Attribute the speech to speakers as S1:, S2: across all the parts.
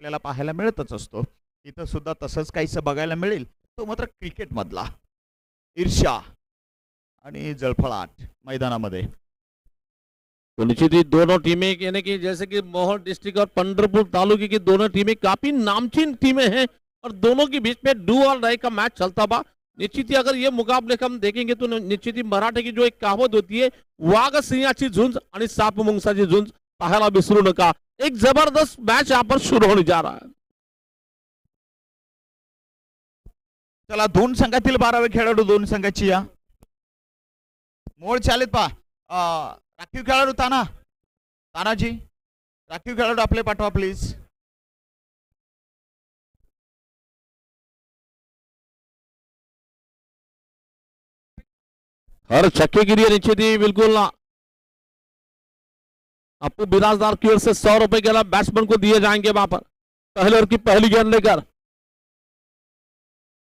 S1: आपल्याला पाहायला मिळतच असतो. इथं सुद्धा तसंच काहीसं बघायला मिळेल. तो मात्र क्रिकेट मधला ईर्ष्या आणि जळफळाट मैदानामध्ये.
S2: तो निश्चित ही दोनों टीमें यानी कि जैसे कि मोहोर डिस्ट्रिक्ट और पंढरपुर तालुके की दोनों टीमें काफी नामचीन टीमें हैं और दोनों के बीच में डू और डाई का मैच चलता बा. निश्चित ही अगर ये मुकाबले हम देखेंगे तो निश्चित ही मराठी की जो एक कहावत होती है वाघ सिंहाची झुंज आणि साप मुंगसाची झुंज पाहायला विसरू नका. एक जबरदस्त मैच यहाँ पर शुरू होने जा रहा है.
S1: चला दोन संघातील 12वे खेळाडू दोन संघाची या मोड चालेत पा. राखीव खेळाडू तानाजी राखीव खेळाडू आपले पाठवा प्लीज.
S2: हर छक्के के लिए निश्चित ही बिल्कुल आपको बिराजदार की ओर से 100 रुपए के बैट्समैन को दिए जाएंगे वहां पर. पहले ओवर की पहली गेंद लेकर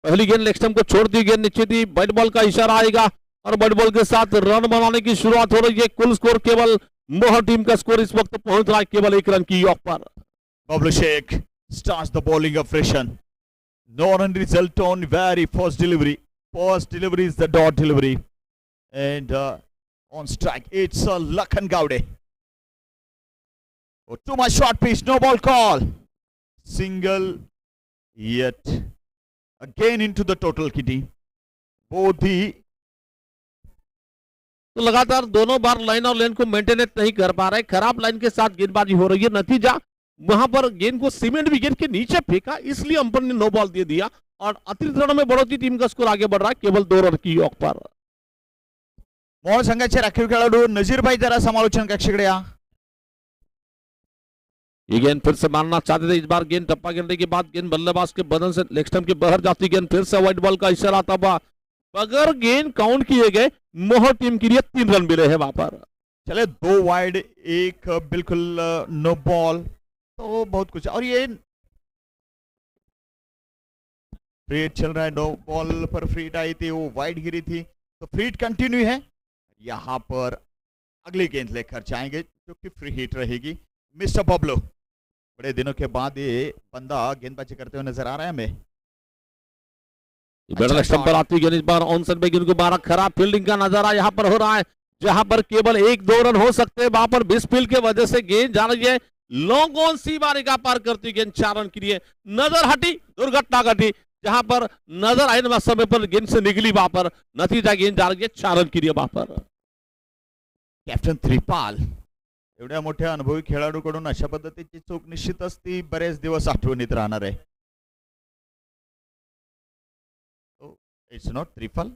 S2: पहली गेंद लेग स्टंप को छोड़ दी गेंद. निश्चित ही बैट बॉल का इशारा आएगा और बैट बॉल के साथ रन बनाने की शुरुआत हो रही है. कुल स्कोर केवल मोहर टीम का स्कोर इस वक्त पहुंच रहा है केवल 1 रन की यॉक पर.
S1: Bablu Sheikh starts the bowling operation. No run result on very first delivery. First delivery is the dot delivery. And on strike it's Lakhan Gowde. Oh, too much short pitch, no ball call. Single yet again into the total kitty. Both the
S2: तो लगातार दोनों बार line और लेन को मेंटेनेट नहीं कर पा रहे. खराब लाइन के साथ गेंदबाजी हो रही है. नतीजा वहां पर गेंद को सीमेंट विकेट के नीचे फेंका इसलिए अंपायर ने नो बॉल दे दिया और अतिरिक्त रनों में बढ़ोतरी टीम का स्कोर आगे बढ़ रहा है केवल 2 रन की यॉक पर.
S1: मोहन संघाचे राखीव खेळाडू नजीरभाई जरा समालोचन कक्षेकडे या.
S2: ये गेंद फिर से मारना चाहते थे. इस बार गेंद टप्पा गिरने के बाद गेंद बल्लेबाज के बदन से लेग स्टंप के बाहर जाती गेंद फिर से व्हाइट बॉल का इशारा आता हुआ. अगर गेंद काउंट किए गए मोहर टीम के लिए 3 रन मिले हैं वहां पर.
S1: चले 2 वाइड एक बिल्कुल नो बॉल तो बहुत कुछ. और ये फ्री चल रहा है. नो बॉल पर फ्री आई थी वो वाइड गिरी थी तो फ्री कंटिन्यू है. यहाँ पर अगली गेंद लेकर जाएंगे जो कि फ्री हिट रहेगी. मिस्टर बबलू बड़े दिनों के बाद ये बंदा गेंदबाजी करते हुए नजर आ रहा है हमें.
S2: लेग स्टंप पर आती गेंद इस बार ऑन साइड पे गेंद को मारा. खराब फील्डिंग का नजारा यहाँ पर हो रहा है जहां पर केवल 1-2 रन हो सकते हैं वहां पर मिस फील्ड की वजह से गेंद जा रही है लॉन्ग ऑन सी बारिका पार करती गेंद 4 रन के लिए. नजर हटी दुर्घटना घटी जहां पर नजर आई समय पर गेंद से निकली वहां पर नतीजा गेंद जा रही है 4 रन के लिए वहां पर.
S1: कॅप्टन त्रिपाल एवढ्या मोठ्या अनुभवी खेळाडूकडून अशा पद्धतीची चूक निश्चितच ती बरेच दिवस आठवणीत राहणार आहे. इट्स नॉट त्रिपाल.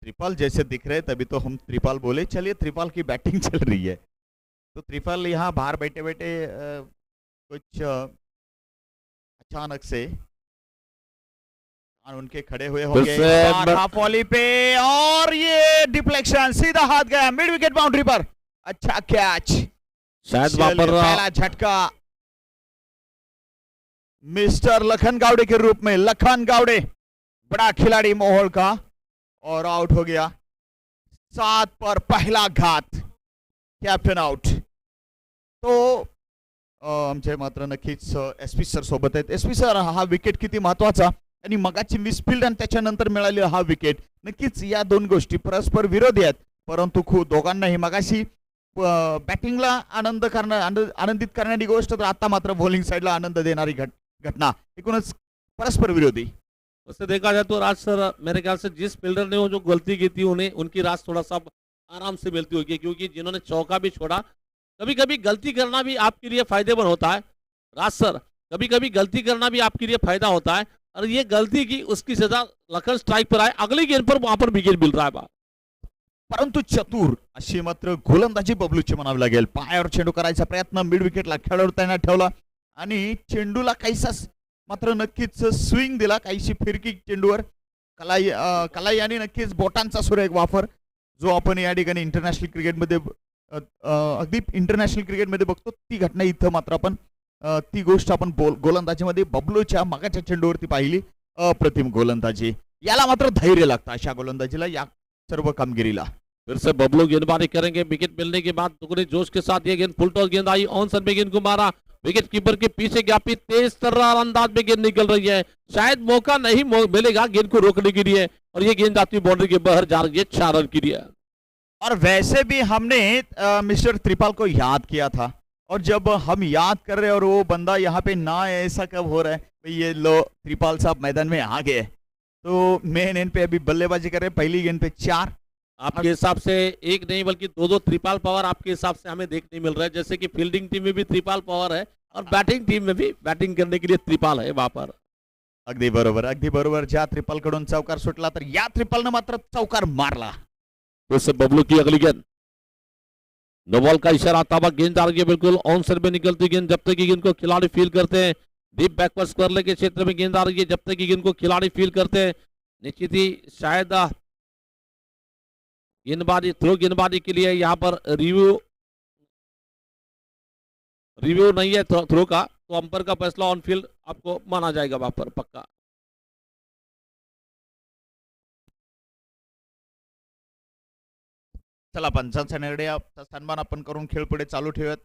S1: त्रिपाल जैसे दिख रहे तभी तो हम त्रिपाल बोले. चलिए त्रिपाल की बैटिंग चल रही है तो त्रिपाल यहाँ बाहर बैठे बैठे कुछ अचानक से उनके खड़े हुए होंगे हाफ वॉली पे और ये डिफ्लेक्शन सीधा हाथ गया मिड विकेट बाउंड्री पर. अच्छा कैच.
S2: शायद वहां पर
S1: पहला झटका मिस्टर लखन गावड़े के रूप में. लखन गावड़े बड़ा खिलाड़ी मोहोल का और आउट हो गया. 7 पर पहला घात. Captain out. तो आमचे मात्र नक्कीच एसपी सर सोबत आहेत. एसपी सर हा विकेट किती महत्वाचा आणि मगाची मिसफील्ड आणि त्याच्यानंतर मिळालेला हा विकेट नक्कीच या दोन गोष्टी परस्पर विरोधी आहेत परंतु दोघांनाही मगाशी बॅटिंगला आनंदित करणारी गोष्ट तर आता मात्र बॉलिंग साइडला आनंद देणारी घटना एकूणच परस्पर विरोधी.
S2: वैसे देखा जाए तो राज सर मेरे ख्याल से जिस फील्डर ने वो जो गलती की थी उन्हें उनकी राज थोड़ा सा आराम से मिलती होगी क्योंकि जिन्होंने चौका भी छोड़ा कभी कभी गलती करना भी आपके लिए फायदेमंद होता है. राज सर कभी कभी गलती करना भी आपके लिए फायदा होता है और ये गलती की उसकी सजा लखन स्ट्राइक पर आए अगली गेंद पर वहां पर विकेट मिल रहा है.
S1: परंतु चतुर अशी मात्र गोलंदाजी बबलूची म्हणावी लागेल. पायावर चेंडू करायचा प्रयत्न मिड विकेटला खेळाडू तैनात ठेवला आणि चेंडूला काहीसा मात्र नक्कीच स्विंग दिला. काहीशी फिरकी चेंडूवर कलाई आणि नक्कीच बोटांचा सुरेख वापर जो आपण या ठिकाणी इंटरनॅशनल क्रिकेटमध्ये अगदी इंटरनॅशनल क्रिकेटमध्ये बघतो ती घटना इथं मात्र आपण ती गोष्ट आपण गोलंदाजीमध्ये बबलूच्या मगाच्या चेंडूवरती पाहिली. अप्रतिम गोलंदाजी. याला मात्र धैर्य लागतं अशा गोलंदाजीला या सर्व कामगिरीला.
S2: फिर से बबलू गेंदबाजी करेंगे। विकेट मिलने के बाद दुगने जोश के साथ ये गेंद फुल टॉस गेंद आई, ऑन सन में गेंद को मारा, विकेट कीपर के पीछे गया, तेज तर्रार अंदाज में गेंद निकल रही है, शायद मौका नहीं मिलेगा गेंद को रोकने के लिए, और ये गेंद आती बाउंड्री के बाहर जा रही है 4 रन के लिए।
S1: और वैसे भी हमने मिस्टर त्रिपाल को याद किया था, और जब हम याद कर रहे हैं और वो बंदा यहाँ पे ना है, ऐसा कब हो रहा है भाई? ये लो त्रिपाल साहब मैदान में आ गए, तो मेन एंड पे अभी बल्लेबाजी कर रहे हैं। पहली गेंद पे 4।
S2: आपके हिसाब से एक नहीं बल्कि 2-2 त्रिपाल पावर आपके हिसाब से हमें देखने मिल रहा है, जैसे कि फील्डिंग टीम में भी त्रिपाल पावर है और बैटिंग टीम में भी बैटिंग करने के लिए त्रिपाल है वहां पर।
S1: अगदी बरोबर, अगदी बरोबर. ज्या त्रिपाल कडून चौकार सुटला तर या त्रिपालनं मात्र चौकार मारला.
S2: उससे बबलू की अगली गेंद, नो बॉल का इशारा आता हुआ गेंद आ रही है बिल्कुल ऑन साइड में निकलती गेंद, जब तक की गेंद को खिलाड़ी फील करते हैं डीप बैकवर्ड स्क्वायर के क्षेत्र में गेंद आ रही है, जब तक की गेंद को खिलाड़ी फील करते हैं निश्चित ही शायद गेंदबाजी थ्रो गेंदबाजी के लिए यहाँ पर रिव्यू नहीं है थ्रो का, तो अंपायर का फैसला ऑन फील्ड आपको माना जाएगा वहां पर पक्का।
S1: चला पंचांचा निर्णयाचा सन्मान आपण करून खेळ पुढे चालू ठेवूयात.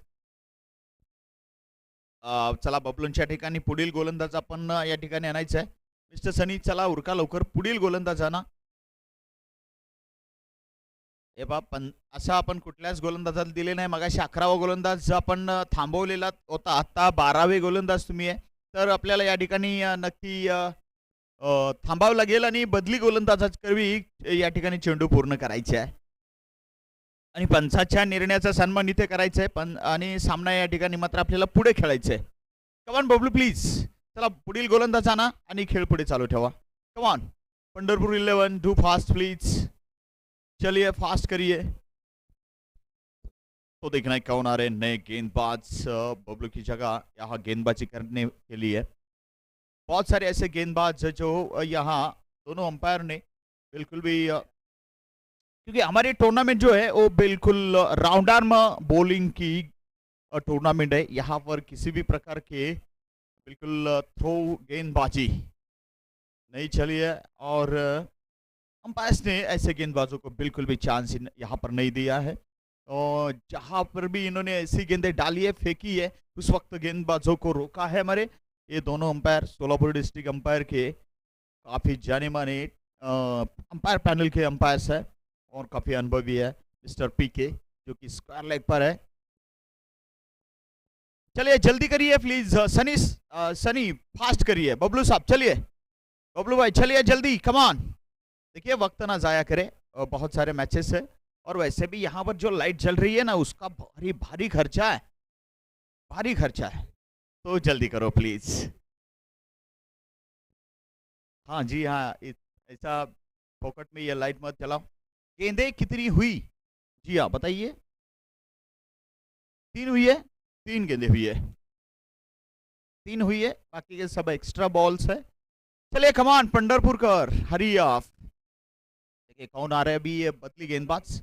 S1: चला बबलूंच्या ठिकाणी पुढील गोलंदाज आपण या ठिकाणी आणायचं आहे. मिस्टर सनी चला उरका लवकर, पुढील गोलंदाज आणा. हे बाप असा आपण कुठल्याच गोलंदाजाला दिले नाही. मगाशी 11वा गोलंदाज आपण थांबवलेला होता, आता 12वे गोलंदाज तुम्ही आहे, तर आपल्याला या ठिकाणी नक्की थांबावं लागेल आणि बदली गोलंदाजाकरवी या ठिकाणी चेंडू पूर्ण करायचे आहे आणि पंचाच्या निर्णयाचा सन्मान इथे करायचा आहे. पण आणि सामना या ठिकाणी मात्र आपल्याला पुढे खेळायचं आहे. कमान बबलू प्लीज, चला पुढील गोलंदाज आणा आणि खेळ पुढे चालू ठेवा. कमान पंढरपूर 11 डू फास्ट प्लीज, चलिए फास्ट करिए. तो देखना है कौन आ रहे नए गेंदबाज बबलू की जगह यहाँ गेंदबाजी करने के लिए. बहुत सारे ऐसे गेंदबाज जो यहाँ दोनों अंपायर ने बिल्कुल भी क्योंकि हमारी टूर्नामेंट जो है वो बिल्कुल राउंड आर्म बॉलिंग की टूर्नामेंट है. यहाँ पर किसी भी प्रकार के बिल्कुल थ्रो गेंदबाजी नहीं चली है और अंपायर्स ने ऐसे गेंदबाजों को बिल्कुल भी चांस यहाँ पर नहीं दिया है. और जहाँ पर भी इन्होंने ऐसी गेंदें डाली है, फेंकी है, उस वक्त गेंदबाजों को रोका है. हमारे ये दोनों अंपायर सोलापुर डिस्ट्रिक्ट अंपायर के काफ़ी जाने माने अंपायर पैनल के अंपायर्स है और काफ़ी अनुभवी है मिस्टर पीके, जो कि स्क्वायर लेग पर है. चलिए जल्दी करिए प्लीज. सनी फास्ट करिए. बबलू साहब चलिए, बबलू भाई चलिए जल्दी, कमान. देखिए वक्त ना जाया करें, बहुत सारे मैचेस है और वैसे भी यहाँ पर जो लाइट जल रही है ना उसका भारी भारी खर्चा है, भारी खर्चा है, तो जल्दी करो प्लीज. हाँ जी हाँ, ऐसा पॉकेट में ये लाइट मत चलाओ. गेंदें कितनी हुई जी हाँ बताइए. 3 हुई है, 3 गेंदें हुई है, 3 हुई है, बाकी के सब एक्स्ट्रा बॉल्स है. चलिए कमान पंढरपुरकर, हरी ऑफ. देखिए कौन आ रहा है अभी ये बदली गेंदबाज.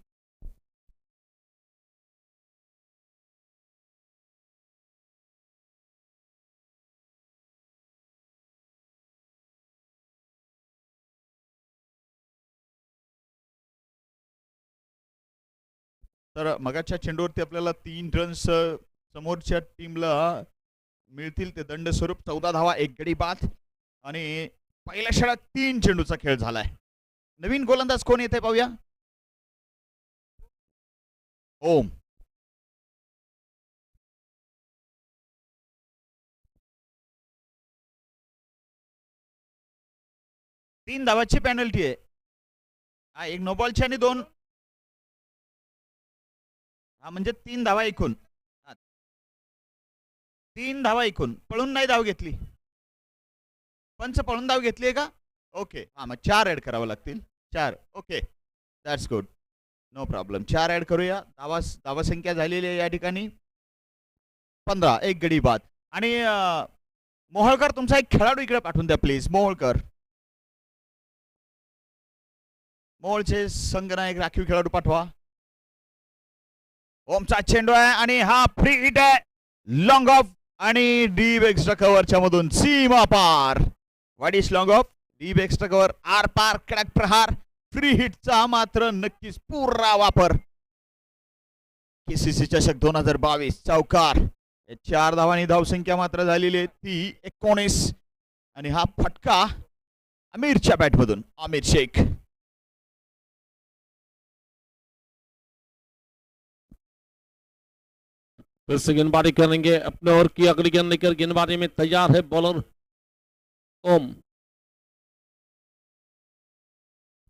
S1: तर मगाच्या चेंडूवरती आपल्याला 3 रन्स समोरच्या टीमला मिळतील, ते दंड स्वरूप 14 धावा 1 गडी बाद आणि पहिल्या षटकात 3 चेंडूचा खेळ झालाय. नवीन गोलंदाज कोण येते पाहूया. ओम. तीन धावाची पेनल्टी आहे. हा एक नो बॉलची आणि 2, हा म्हणजे 3 धावा एकूण. 3 धावा एकूण, पळून नाही धाव घेतली. पंच पळून धाव घेतली आहे का? ओके, हा मग 4 ऍड करावं लागतील. 4, okay that's good, no problem. 4 add करूया. धावा संख्या झालेली आहे या ठिकाणी 15, 1 गडी बाद. आणि मोहोळकर तुमचा एक खेळाडू इकडे पाठवून द्या प्लीज. मोहोळकर, मोहोळचे संघनायक राखीव खेळाडू पाठवा. ओमचा चेंडू आहे आणि हा फ्री हिट आहे, लॉंग ऑफ आणि डीप एक्स्ट्रा कव्हरच्या मधून सीमा पार. What is long off, deep extra cover, आर पार, कडक प्रहार. फ्री हिटचा मात्र नक्कीच पुरा वापर. केसीसी चषक 2022 चौकार. 4 धावांनी धावसंख्या मात्र झालेली आहे ती 19 आणि हा फटका आमिरच्या बॅटमधून. आमिर शेख
S2: फिर से गेंदबाजी करेंगे अपने ओर की अगली गेंद लेकर गेंदबाजी में तैयार है बॉलर ओम.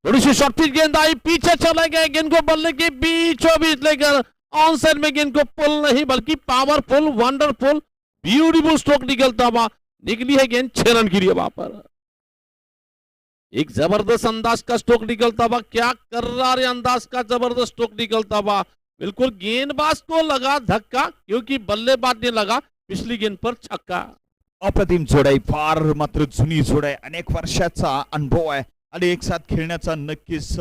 S2: थोड़ी सी शॉर्ट पिच गेंद आई, पीछे चले गए, गेंद को बल्ले के बीचों बीच लेकर ऑन साइड में गेंद को पुल नहीं बल्कि पावरफुल वंडरफुल ब्यूटीफुल स्ट्रोक निकलता हुआ निकली है गेंद 6 रन के लिए. वहां पर एक जबरदस्त अंदाज का स्ट्रोक निकलता हुआ, क्या कर्रारे अंदाज का जबरदस्त स्ट्रोक निकलता हुआ. बिल्कुल गेंदबाज को लगा धक्का क्योंकि बल्लेबाज ने लगा पिछली गेंद पर छक्का.
S1: अप्रतिम जोड आहे, फार मात्र जुनी जोड आहे, अनेक वर्षाचा अनुभव आहे आणि एक साथ खेळण्याचा नक्कीच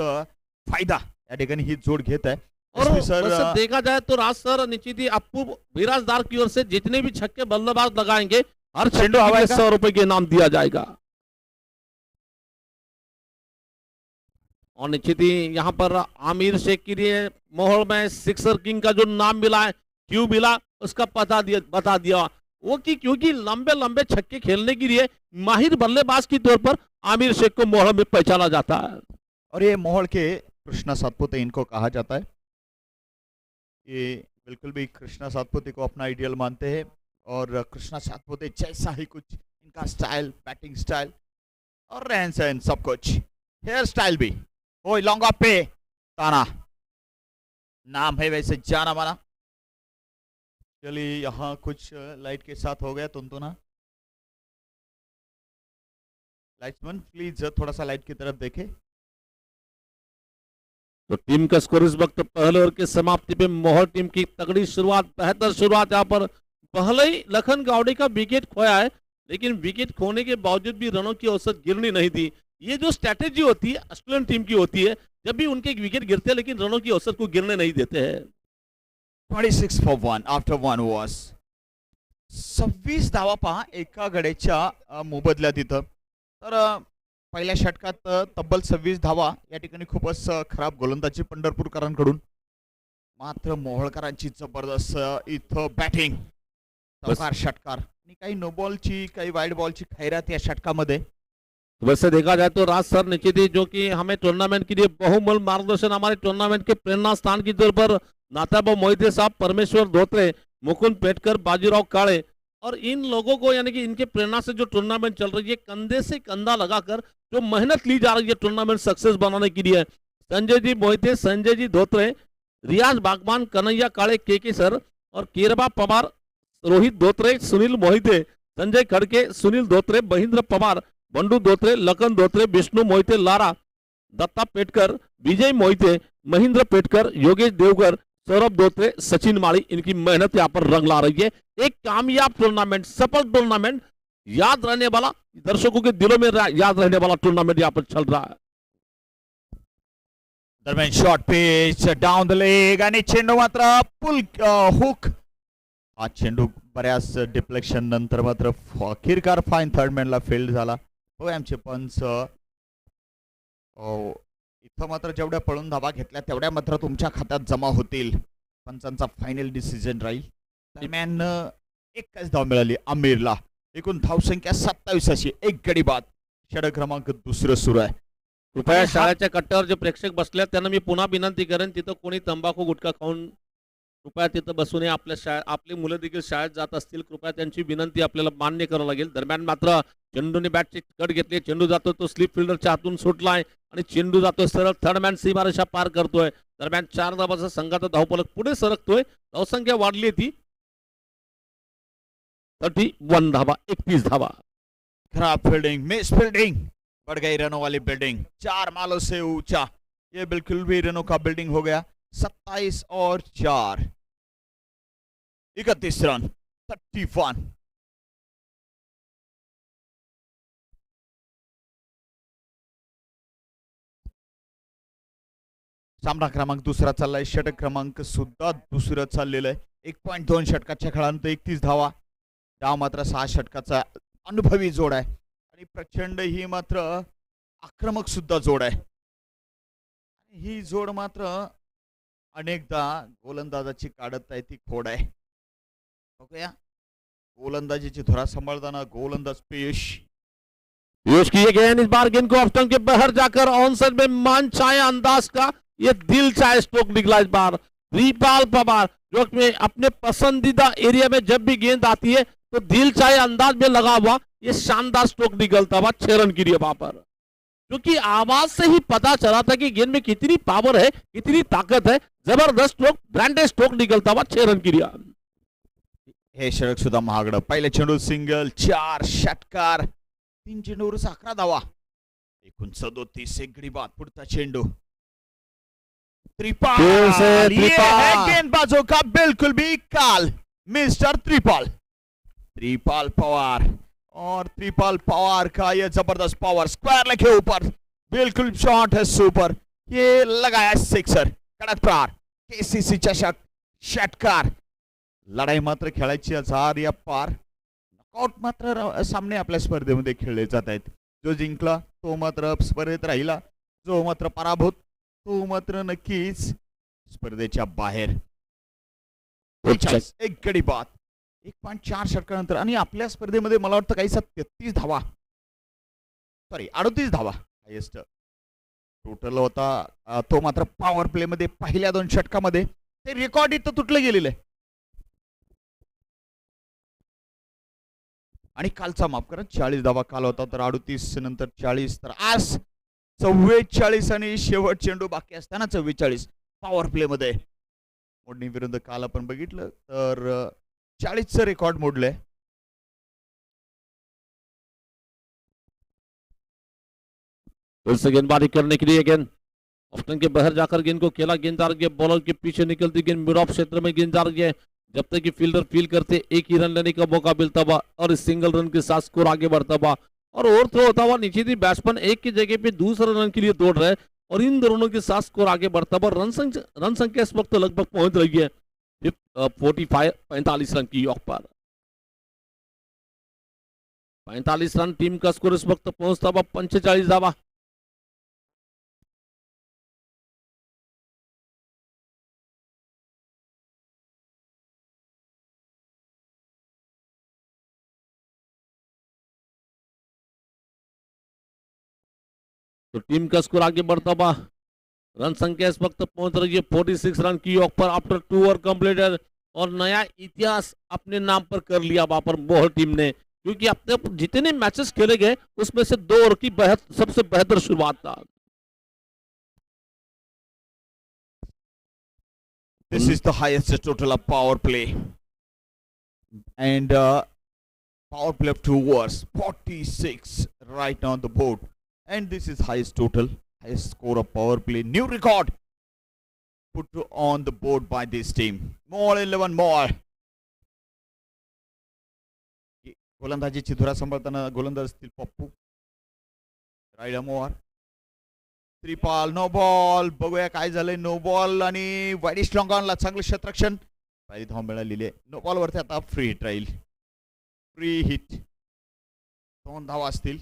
S1: फायदा या ठिकाणी ही जोड घेत आहे.
S2: और
S1: सर
S2: वैसे देखा जाए तो राज सर निश्चित ही अप्पू विराजदार की ओर से जितने भी छक्के बल्लेबाज लगाएंगे हर छक्के
S1: हवा
S2: के
S1: का?
S2: 100 रुपए के इनाम दिया जाएगा. और निश्चित ही यहाँ पर आमिर शेख के लिए माहौल में सिक्सर किंग का जो नाम मिला है, क्यों मिला उसका बता दिया वो कि क्योंकि लंबे लंबे छक्के खेलने के लिए माहिर बल्लेबाज के तौर पर आमिर शेख को माहौल में पहचाना जाता है.
S1: और ये माहौल के कृष्णा सातपुते इनको कहा जाता है. ये बिल्कुल भी कृष्णा सातपुते को अपना आइडियल मानते हैं और कृष्णा सातपुते जैसा ही कुछ इनका स्टाइल, बैटिंग स्टाइल और रहन सहन सब कुछ, हेयर स्टाइल भी. ओ लॉन्गा पे ताना नाम है वैसे जाना माना. चलिए यहाँ कुछ लाइट के साथ हो गया तुनतुना. लाइट्समैन प्लीज थोड़ा सा लाइट की तरफ देखे.
S2: तो टीम का स्कोर इस वक्त पहले ओवर की समाप्ति पे माहौल टीम की तगड़ी शुरुआत, बेहतर शुरुआत. यहाँ पर पहले ही लखन गावड़े का विकेट खोया है लेकिन विकेट खोने के बावजूद भी रनों की औसत गिरनी नहीं थी. ये जो स्ट्रैटेजी होती है ऑस्ट्रेलियन टीम की होती है, जब भी उनके विकेट गिरते हैं लेकिन रनों की औसत को गिरने नहीं देते हैं.
S1: 26 for 1 after 1 was 26 धावा पहा एका गड्याच्या मोबदल्यात इथं. तर पहिल्या षटकात तब्बल 26 धावा या ठिकाणी खूपच खराब गोलंदाजी पंढरपूरकरांकडून. मात्र मोहोळकरांची जबरदस्त इथं बॅटिंग, चौकार षटकार आणि काही नो बॉलची काही वाईड बॉलची खैरात या षटकामध्ये.
S2: वैसे देखा जाए तो राज सर निश्चित ही जो कि हमें टूर्नामेंट के लिए बहुमूल्य मार्गदर्शन, हमारे टूर्नामेंट के प्रेरणा स्थान की तौर पर नाताबा मोहिते साहब, परमेश्वर धोत्रे, मुकुंद पेटकर, बाजीराव काळे और इन लोगों को यानी कि इनके प्रेरणा से जो टूर्नामेंट चल रही है, कंधे से कंधा लगाकर जो मेहनत ली जा रही है टूर्नामेंट सक्सेस बनाने के लिए, संजय जी मोहिते, संजय जी धोत्रे, रियाज बागवान, कन्हैया काळे, के सर और केरबा पवार, रोहित धोत्रे, सुनील मोहिते, संजय खड़के, सुनील धोत्रे, महेंद्र पवार, बंडू धोत्रे, लखन धोत्रे, विष्णु मोहिते, लारा, दत्ता पेटकर, विजय मोहिते, महेंद्र पेटकर, योगेश देवगर, सौरभ धोत्रे, सचिन माली, इनकी मेहनत यहाँ पर रंग ला रही है. एक कामयाब टूर्नामेंट, सफल टूर्नामेंट, याद रहने वाला, दर्शकों के दिलों में याद रहने वाला टूर्नामेंट यहाँ पर चल रहा है.
S1: दरम्यान short pitch down the leg आणि चेंडू मात्र पुल हुक. हा चेंडू बऱ्याच डिफ्लेक्शन नंतर मात्र किरकार फाईन थर्ड मॅनला फील्ड झाला. हो आमचे पंच इथं मात्र जेवढ्या पळून धावा घेतल्या तेवढ्या मात्र तुमच्या खात्यात जमा होतील. पंचांचा फायनल डिसिजन राहील. दरम्यान एकच धाव मिळाली आमिरला. एकूण धावसंख्या 27 अशी, एक गडी बाद. षटक क्रमांक दुसरं सुरू आहे.
S2: कृपया शाळेच्या कट्ट्यावर जे प्रेक्षक बसले त्यांना मी पुन्हा विनंती करेन, तिथं कोणी तंबाखू गुटखा खाऊन कृपया तिथं बसू नये. आपली मुलं देखील शाळेत जात असतील, कृपया त्यांची विनंती आपल्याला मान्य करावं लागेल. दरम्यान मात्र चेंडूने बॅटची कट घेतली, चेंडू जातो तो स्लिप फिल्डरच्या हातून सुटलाय आणि चेंडू जातोय सरळ थर्डमॅन सीमारेषा पार करतोय. दरम्यान 4 धावाचा संघाचा धावफलक पुढे सरकतोय. धावसंख्या वाढली ती 31 धावा, 31 धावा.
S1: खराब फील्डिंग, मिस फील्डिंग, बढ़ गई रनों वाली बिल्डिंग. 4 मालों से ऊंचा ये बिल्कुल भी रनों का बिल्डिंग हो गया. 27 और 4, 31 रन, 31. सामना क्रमांक दुसरा चाललाय. षटक क्रमांक सुद्धा दुसरं चाललेलं आहे. 1.2 षटकाच्या खेळानंतर 31 धावा. डाव मात्र 6 षटकाचा अनुभवी जोड आहे आणि प्रचंड ही मात्र आक्रमक सुद्धा जोड आहे. ही जोड मात्र अनेकदा गोलंदाजाची काढत आहे ती खोड आहे. बघूया गोलंदाजीची धुरा सांभाळताना गोलंदाज पीयूष.
S2: पीयूष की ये गेंद इस बार गेंद को ऑफ स्टंप के बाहर जाकर ऑन साइड में मन चाहे अंदाज का ये दिल चाहे स्ट्रोक निकला इस बार. त्रिपाल पवार जो कि अपने पसंदीदा एरिया में जब भी गेंद आती है तो दिल चाहे अंदाज में लगा हुआ ये शानदार स्ट्रोक निकलता हुआ 6 रन के लिए वहां पर. क्योंकि आवाज से ही पता चला था कि गेंद में कितनी पावर है, कितनी ताकत है. जबरदस्त स्ट्रोक, ब्रांडेड स्ट्रोक निकलता हुआ 6 रन के लिए.
S1: हे षटक सुद्धा महागडं. पहिले चेंडू सिंगल, 4 षटकार, 3 चेंडूवर 11 धावा, एकूण 37. एक गडी बाद. पुढचा चेंडू त्रिपाल.
S2: फिर से
S1: ये
S2: त्रिपाल.
S1: है गेंदबाजों का बिल्कुल भी काल, मिस्टर त्रिपाल. त्रिपाल पवार और त्रिपाल पवार का ये जबरदस्त पावर. स्क्वायर लेग के ऊपर बिल्कुल शॉट है सुपर. ये लगाया सिक्सर. कडक प्रहार. केसीसी चषक षटकार. लढाई मात्र खेळायची हजार या पार. नॉकआउट मात्र सामने आपल्या स्पर्धेमध्ये खेळले जात आहेत. जो जिंकला तो मात्र स्पर्धेत राहिला, जो मात्र पराभूत तो मात्र नक्कीच स्पर्धेच्या बाहेर. एक गडी बाद. 1.4 षटकानंतर आणि आपल्या स्पर्धेमध्ये मला वाटतं काही 33 धावा, सॉरी 38 धावा हायेस्ट टोटल होता. तो मात्र पॉवर प्ले मध्ये पहिल्या 2 षटकामध्ये ते रेकॉर्ड इथं तुटलं गेलेलं आहे. आणि कालचा माफ करा 40 धावा काल होता, तर 38 नंतर 40, तर आज 44 आणि शेवट चेंडू बाकी असताना 44 पॉवर प्ले मध्ये. मोडणी विरुद्ध काल आपण बघितलं तर 40चं रेकॉर्ड मोडलंय.
S2: फिर से गेंदबाजी करने के लिए गेंद ऑफ स्टंप के बाहर जाकर गेंद को खेला. गेंददार के बॉलर के पीछे निकलती गेंद मिड ऑफ क्षेत्र में गेंददार के जब तक कि फील्डर फील करते एक ही रन लेने का मौका मिलता हुआ और इस सिंगल रन के साथ स्कोर आगे बढ़ता हुआ और ओवर थ्रो होता हुआ नीचे थी. बैट्समैन एक की जगह पे दूसरे रन के लिए दौड़ रहे और इन दोनों के साथ स्कोर आगे बढ़ता हुआ. रन संख्या इस वक्त लगभग पहुंच रही है 45 रन की योग पर. 45 रन टीम का स्कोर इस वक्त पहुंचता हुआ 45 धावा. तो टीम का स्कोर आगे बढ़ता हुआ रन संख्या इस वक्त पहुंच रही है 46 रन की योग पर आफ्टर 2 ओवर कंप्लीटेड. और नया इतिहास अपने नाम पर कर लिया वहां पर मोहर टीम ने, क्योंकि अब तक जितने मैचेस खेले गए उसमें से 2 ओवर की सबसे बेहतर शुरुआत था.
S1: This is the highest total of power play, and power play of 2 overs, 46 right now on the board, and this is highest total, highest score of power play, new record put on the board by this team. More 11 more. गोलंदाजीची धुरा सांभाळताना गोलंदाज असतील पप्पू. राईडा मोर. त्रिपाल no ball. बघूया काय झालंय. No ball आणि widish long ऑनला चांगलं क्षेत्ररक्षण. पहिली धाव मिळालेली आहे. नो बॉल वरती आता फ्री हिट राहील. फ्री हिट 2 धावा असतील.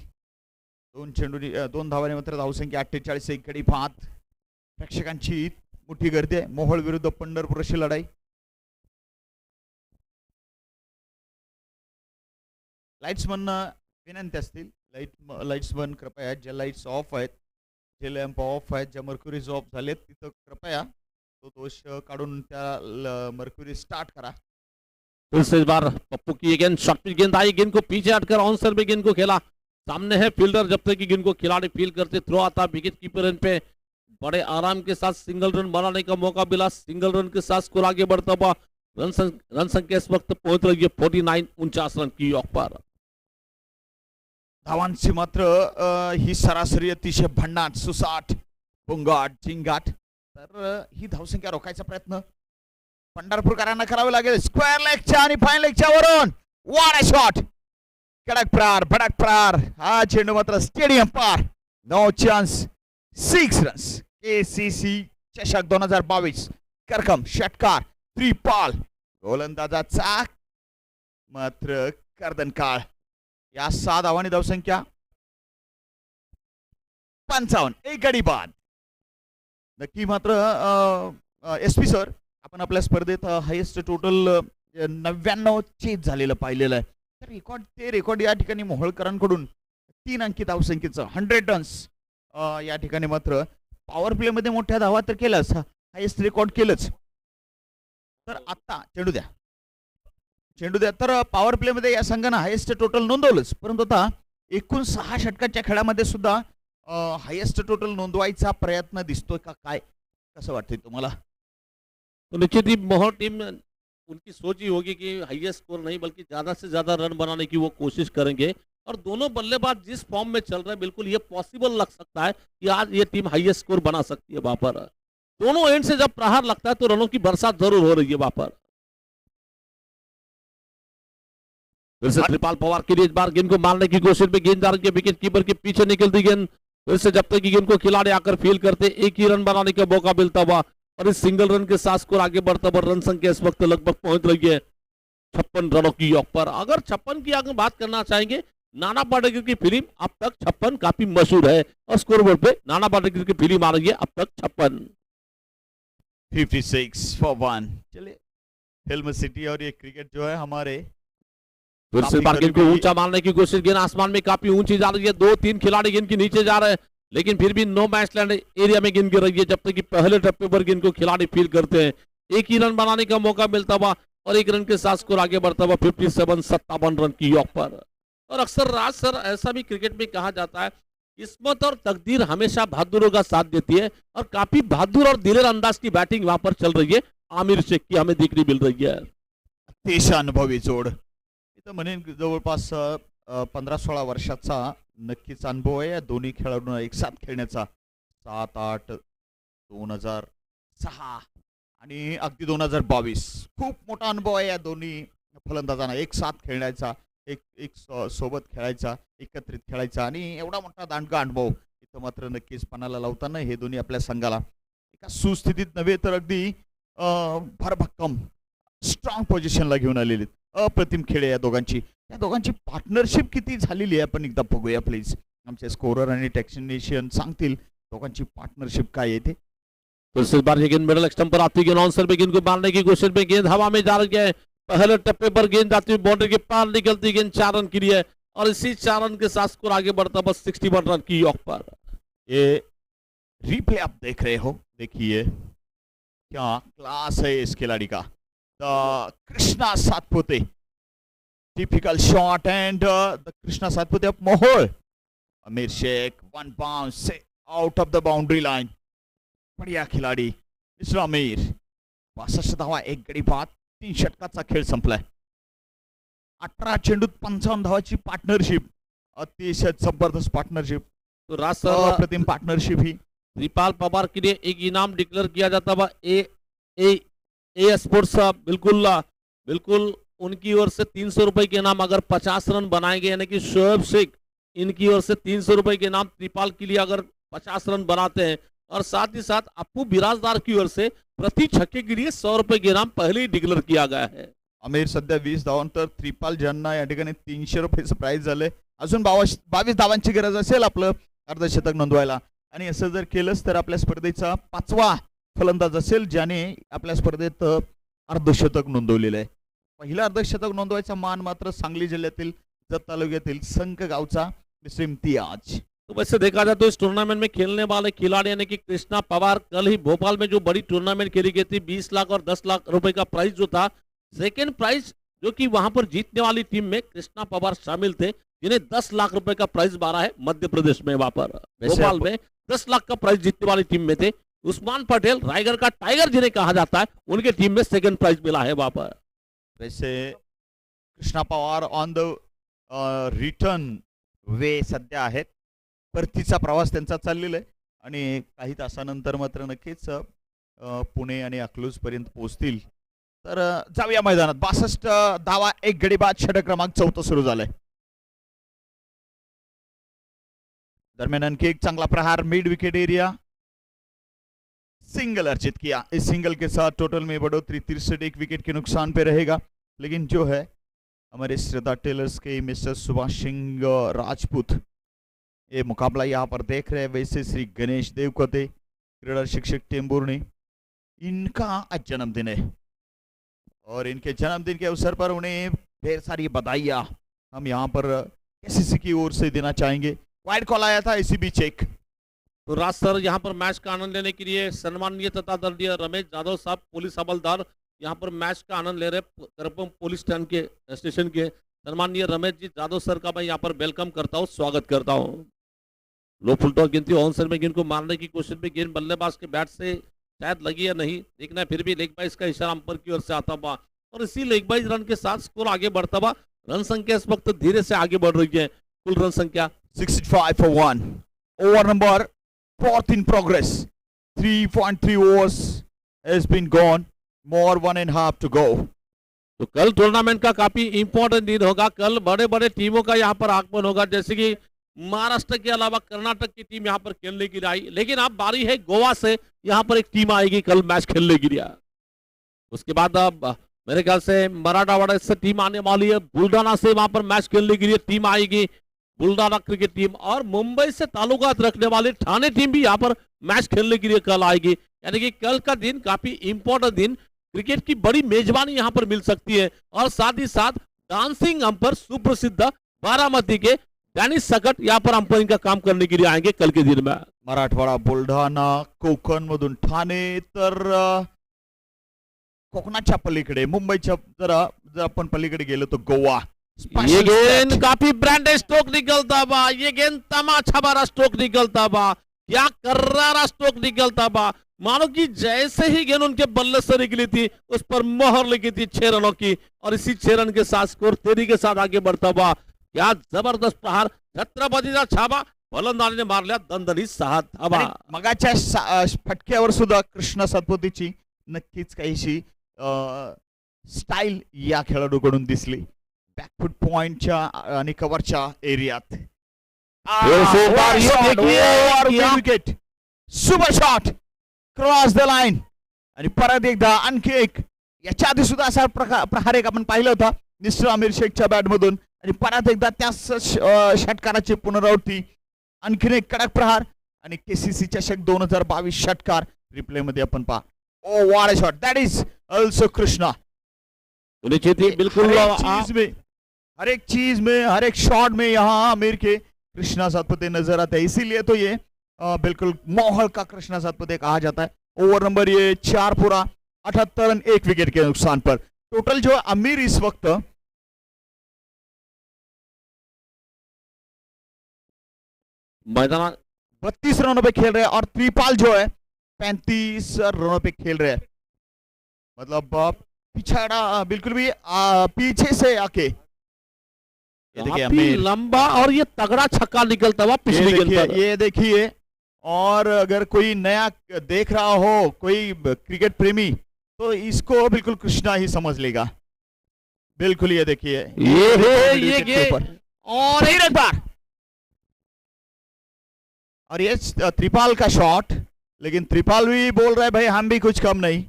S1: 2 चेंडू 2 धावांनी मात्र धावसंख्या 48. एक गडी बाद. प्रेक्षकांची मोठी गर्दी आहे. मोहोळ विरुद्ध पंढरपूर अशी लढाई. लाईट्समन विनंती असतील. लाईट्समन कृपया ज्या लाईट्स ऑफ आहेत, जे लॅम्प ऑफ आहेत, ज्या मर्क्युरीज ऑफ झालेत तिथं कृपया तो दोष काढून त्या मर्क्युरी स्टार्ट करा.
S2: फिर से इस बार पप्पू की गेंद शॉट पिच गेंद आई. गेंद को पीछे हटकर ऑन साइड में गेंद को खेला. सामने है फील्डर. जब तक कि गेंद को खिलाड़ी फील करते थ्रो आता विकेट कीपर इन पे बड़े आराम के साथ सिंगल रन बनाने का मौका मिला. सिंगल रन के साथ स्कोर आगे बढ़ता हुआ रन संख्या इस वक्त पहुंच रही है 49 49 रन की योग पर.
S1: धावांची मात्र ही सरासरी अतिशय भन्नाट, सुसाट, बुंगाट, झिंगाट. तर ही धावसंख्या रोखायचा प्रयत्न पंढरपूरकरांना करावा लागेल. स्क्वेअर लेगच्या आणि फाईन लेगच्या वरून व्हाट अ शॉट. कडक प्रहार, भडक प्रहार. हा चेंडू मात्र स्टेडियम पार. No chance. 6 रन्स. केसीसी चषक 2022 करकम षटकार. त्रिपाल गोलंदाजाचा मात्र कर्दनकाळ. या 6 धावांनी धावसंख्या 55. एक गडी बाद. नक्की मात्र एस पी सर, आपण आपल्या स्पर्धेत हायेस्ट टोटल 99 चेज झालेलं पाहिलेलं आहे. तर रेकॉर्ड या ठिकाणी मोहोळकरांकडून 3 अंकी धावसंख्येचं 100 रन्स या ठिकाणी मात्र पॉवर प्लेमध्ये मोठ्या धावा तर केल्याच, हायेस्ट रेकॉर्ड केलंच. तर आता चेंडू द्या तर पॉवर प्लेमध्ये या संघानं हायेस्ट टोटल नोंदवलंच, परंतु आता एकूण 6 षटकांच्या खेळामध्ये सुद्धा हायेस्ट टोटल नोंदवायचा प्रयत्न दिसतोय का काय, कसं वाटतंय तुम्हाला?
S2: तो निश्चित ही मोहन टीम उनकी सोच ही होगी कि हाईएस्ट स्कोर नहीं बल्कि ज्यादा से ज्यादा रन बनाने की वो कोशिश करेंगे और दोनों बल्लेबाज जिस फॉर्म में चल रहे हैं बिल्कुल ये पॉसिबल लग सकता है कि आज ये टीम हाईएस्ट स्कोर बना सकती है वहां पर. दोनों एंड से जब प्रहार लगता है तो रनों की बरसात जरूर हो रही है वहां पर. फिर से त्रिपाल पवार के लिए इस बार गेंद को मारने की कोशिश में गेंद जा रही है विकेट कीपर के पीछे निकलती गेंद. फिर से जब तक गेंद को खिलाड़ी आकर फील करते एक ही रन बनाने का मौका मिलता हुआ और इस सिंगल रन के साथ स्कोर आगे बढ़ता हुआ रन संख्या इस वक्त लगभग पहुंच रही है 56 रनों की योग पर. अगर 56 की अगर बात करना चाहेंगे, नाना पाटेकर की फिल्म अब तक 56 काफी मशहूर है और स्कोरबोर्ड पे नाना पाटेकर की फिल्म आ रही है अब तक 56.
S1: 56 for 1. चलिए, फिल्म सिटी और ये क्रिकेट जो है हमारे
S2: फिर से बार गेंद को ऊंचा मारने की कोशिश, गेंद आसमान में काफी ऊंची जा रही है. 2-3 खिलाड़ी गेंद के नीचे जा रहे हैं लेकिन फिर भी नो मैच लैंड एरिया में गेंद गिर रही है जब तक कि पहले टप्पे पर गेंद को खिलाड़ी फील करते हैं. एक ही रन बनाने का मौका मिलता हुआ और एक रन के साथ स्कोर आगे बढ़ता हुआ 57 रन की योग पर. और अक्सर राज सर ऐसा भी क्रिकेट में कहा जाता है किस्मत और तकदीर हमेशा बहादुरों का साथ देती है और काफी बहादुर और दिलेर अंदाज की बैटिंग वहां पर चल रही है आमिर शेख की हमें देखने मिल रही है.
S1: अतिशय अनुभवी जोड, इथं म्हणेन जवळपास 15-16 वर्षाचा नक्कीच अनुभव आहे या दोन्ही खेळाडूंना एक साथ खेळण्याचा. 7-8 2006 आणि अगदी 2022 खूप मोठा अनुभव आहे या दोन्ही फलंदाजांना एक साथ खेळण्याचा, एक सोबत खेळायचा, एकत्रित खेळायचा आणि एवढा मोठा दांडगा अनुभव इथं मात्र नक्कीच पणाला लावताना हे दोन्ही आपल्या संघाला एका सुस्थितीत नव्हे तर अगदी भरभक्कम स्ट्रॉंग पोझिशनला घेऊन आलेली. अप्रतिम खेळ या दोघांची पार्टनरशिप किती झालेली आहे आपण एकदा बघूया प्लीज. आमचे स्कोरर आणि टेक्निशियन सांगतील दोघांची पार्टनरशिप काय आहे ते.
S2: तो इस बार ये गेंद मिडल स्टंप पर आती गेंद ऑन पे गेंद को मारने की कोशिश में गेंद हवा में जा रही है. पहले टप्पे पर गेंद जाती हुई बाउंड्री के पार निकलती गेंद 4 रन की है और इसी 4 रन के साथ स्कोर आगे बढ़ता बस 61 रन की योग पर.
S1: ये रिप्ले आप देख रहे हो, देखिए क्या क्लास है इस खिलाड़ी का. Krishna Satpute, typical shot and the Krishna Satpute of Mohol. Aamir Shaikh 1 bounce से out of the boundary line. बढ़िया खिलाड़ी मिस्टर आमिर. 62 धावा, 1 गडी बाद, 3 षटकाचा खेळ संपलाय. 18 चेंडूत 55 धावाची पार्टनरशिप, अतिशय जबरदस्त पार्टनरशिप,
S2: तो राज सर
S1: अप्रतिम पार्टनरशिप ही.
S2: त्रिपाल पवार के लिए एक इनाम डिक्लेयर किया जाता हुआ ए स्पोर्ट्स बिल्कुल उनकी ओर से 300 रुपए के इनाम अगर 50 रन बनाएंगे यानी कि शोएब शेख इनकी ओर से 300 रुपए के इनाम त्रिपाल के लिए अगर 50 रन बनाते हैं और साथ ही साथ अप्पू बिराजदार की ओर से प्रति छक्के के लिए 100 रुपए के इनाम पहले ही डिक्लेअर किया गया है.
S1: आमिर सध्या 20 धावांतर त्रिपाल ज्यांना या ठिकाणी 300 रुपयाचं प्राइस झाले. अजून 22 धावांची गरज असेल आपलं अर्धशतक नोंदवायला आणि असं जर केलंच तर आपल्या स्पर्धेचा 5वा फलंदाज असेल ज्याने आपल्या स्पर्धेत अर्धशतक नोंदवलेलं आहे. पहिला अर्धशतक नोंदवायचा मान मात्र सांगली जिल्ह्यातील जत तालुक्यातील संक गावचा मिस्टर इम्तियाज.
S2: तो वैसे देखा जाए तो इस टूर्नामेंट में खेलने वाले खिलाड़ी यानी कि कृष्णा पवार, कल ही भोपाल में जो बड़ी टूर्नामेंट खेली गई थी 20 लाख और 10 लाख रुपए का प्राइस जो था, सेकेंड प्राइज जो कि वहां पर जीतने वाली टीम में कृष्णा पवार शामिल थे जिन्हें 10 लाख रुपए का प्राइज मारा है मध्य प्रदेश में. वहां पर भोपाल में 10 लाख का प्राइज जीतने वाली टीम में थे उस्मान पटेल, रायगढ़ का टाइगर जिन्हें कहा जाता है, उनके टीम में सेकंड प्राइज मिला है वहां पर.
S1: वैसे Krishna Pawar on the return way सध्या आहेत. परतीचा प्रवास त्यांचा चाललेला आहे आणि काही तासानंतर मात्र नक्कीच पुणे आणि अकलूज पर्यंत पोहोचतील. तर जाऊया मैदानात. 62 धावा, 1 गडी बाद, षटक क्रमांक 4 सुरू झालाय. दरम्यान आणखी एक चांगला प्रहार मिड विकेट एरिया, सिंगल अर्जित किया. इस सिंगल के साथ टोटल में बढ़ोतरी 63 विकेट के नुकसान पे रहेगा. लेकिन जो है हमारे श्रद्धा टेलर्स के मिस्टर सुभाष सिंह राजपूत ये मुकाबला यहाँ पर देख रहे हैं. वैसे श्री गणेश देवकोते क्रीडा शिक्षक टेंबुर्णी, इनका आज जन्मदिन है और इनके जन्मदिन के अवसर पर उन्हें ढेर सारी बधाइयाँ हम यहाँ पर केसीसी की ओर से देना चाहेंगे। वाइड कॉल आया था एसीबी चेक।
S2: तो राज सर यहाँ पर मैच का आनंद लेने के लिए सम्माननीय तथा दंडनीय रमेश जाधव साहब पुलिस हवलदार यहाँ पर मैच का आनंद ले रहे करपम पुलिस स्टेशन के सम्माननीय रमेश जी जाधव सर का मैं यहाँ पर वेलकम करता हूँ, स्वागत करता हूँ। लो फुल टॉस गिनती ऑन साइड में गेंद को मारने की कोशिश में गेंद बल्लेबाज के बैट से शायद लगी या नहीं देखना, फिर भी लेग बाइज का इशारा अंपायर की ओर से आता हुआ और इसी लेग बाइज रन के साथ स्कोर आगे बढ़ता हुआ। रन संख्या इस वक्त धीरे से आगे बढ़ रही है, कुल रन संख्या
S1: 65 for 1. Over number 4th in progress. 3.3 overs has been gone. More 1.5 to go.
S2: तो कल टूर्नामेंट का काफी इंपॉर्टेंट दिन होगा। कल बड़े बड़े टीमों का यहाँ पर आगमन होगा, जैसे कि महाराष्ट्र के अलावा कर्नाटक की टीम यहाँ पर खेलने के लिए आई, लेकिन अब बारी है गोवा से यहाँ पर एक टीम आएगी कल मैच खेलने के लिए। उसके बाद अब मेरे ख्याल से मराठवाड़ा से टीम आने वाली है, बुलढाना से वहां पर मैच खेलने के लिए टीम आएगी, बुलढाना क्रिकेट टीम, और मुंबई से ताल्लुकात रखने वाली ठाणे टीम भी यहाँ पर मैच खेलने के लिए कल आएगी। यानी कि कल का दिन काफी इंपॉर्टेंट दिन, क्रिकेट की बड़ी मेजबानी यहाँ पर मिल सकती है और साथ ही साथ डांसिंग अंपायर सुप्रसिद्ध बारामती के डॅनिश सकट यहाँ पर अंपायरिंग का काम करने के लिए आएंगे कल के दिन में।
S1: मराठवाडा, बुलढाणा, कोकण मधून ठाणे, तर कोकणाच्या पलीकडे मुंबईच्या जर आपण पलीकडे गेलो तो गोवा।
S2: ये गेंद काफी ब्रांडेड स्ट्रोक निकलता बा, ये गेंद तमाचा भरा स्ट्रोक निकलता बा, क्या कर्रारा स्ट्रोक निकलता बा, मानो कि जैसे ही गेंद उनके बल्ले से निकली थी उस पर मोहर लगी थी 6 रनों की और इसी 6 रन के साथ स्कोर तेजी के साथ आगे बढ़ता बा। क्या जबरदस्त प्रहार, छत्रपतीचा छाबा फलंदाजीने मारल्या दणदणीत 6 धावा।
S1: मगाच्या फटक्यावर सुद्धा कृष्णा सातपुतेची नक्कीच काहीशी स्टाईल या खेळाडूकडून दिसली बॅकफुट पॉइंटच्या आणि कव्हरच्या एरियात। Wicket, super shot, cross the line आणि परत एकदा आणखी एक, याच्या आधी सुद्धा असा प्रहार एक आपण पाहिला होता मिस्टर आमिर शेखच्या बॅट मधून आणि परत एकदा त्याच षटकाराची पुनरावृत्ती, आणखीन एक कडक प्रहार आणि केसीसी चषक 2022 षटकार रिप्ले मध्ये आपण पहा। Oh what a shot, that is also Krishna.
S2: बिल्कुल
S1: हर एक चीज में हर एक शॉट में यहाँ आमिर के कृष्णा सातपुते नजर आते हैं, इसीलिए तो ये बिल्कुल माहौल का कृष्णा सातपुते कहा जाता है। ओवर नंबर ये 4 पूरा 78 रन 1 विकेट के नुकसान पर। टोटल जो आमिर इस वक्त
S2: मैदान
S1: 32 रनों पे खेल रहे हैं और त्रिपाल जो है 35 रनों पे खेल रहे हैं। मतलब पिछाड़ा बिल्कुल भी पीछे से आके
S2: काफी लंबा और ये तगड़ा छक्का निकलता हुआ पिछली गेंद पर।
S1: ये देखिए, और अगर कोई नया देख रहा हो, कोई क्रिकेट प्रेमी, तो इसको बिल्कुल कृष्णा ही समझ लेगा। बिल्कुल ये देखिए,
S2: ये है ये गेंद
S1: और एक बार, और ये त्रिपाल का शॉट, लेकिन त्रिपाल भी बोल रहा है भाई हम भी कुछ कम नहीं,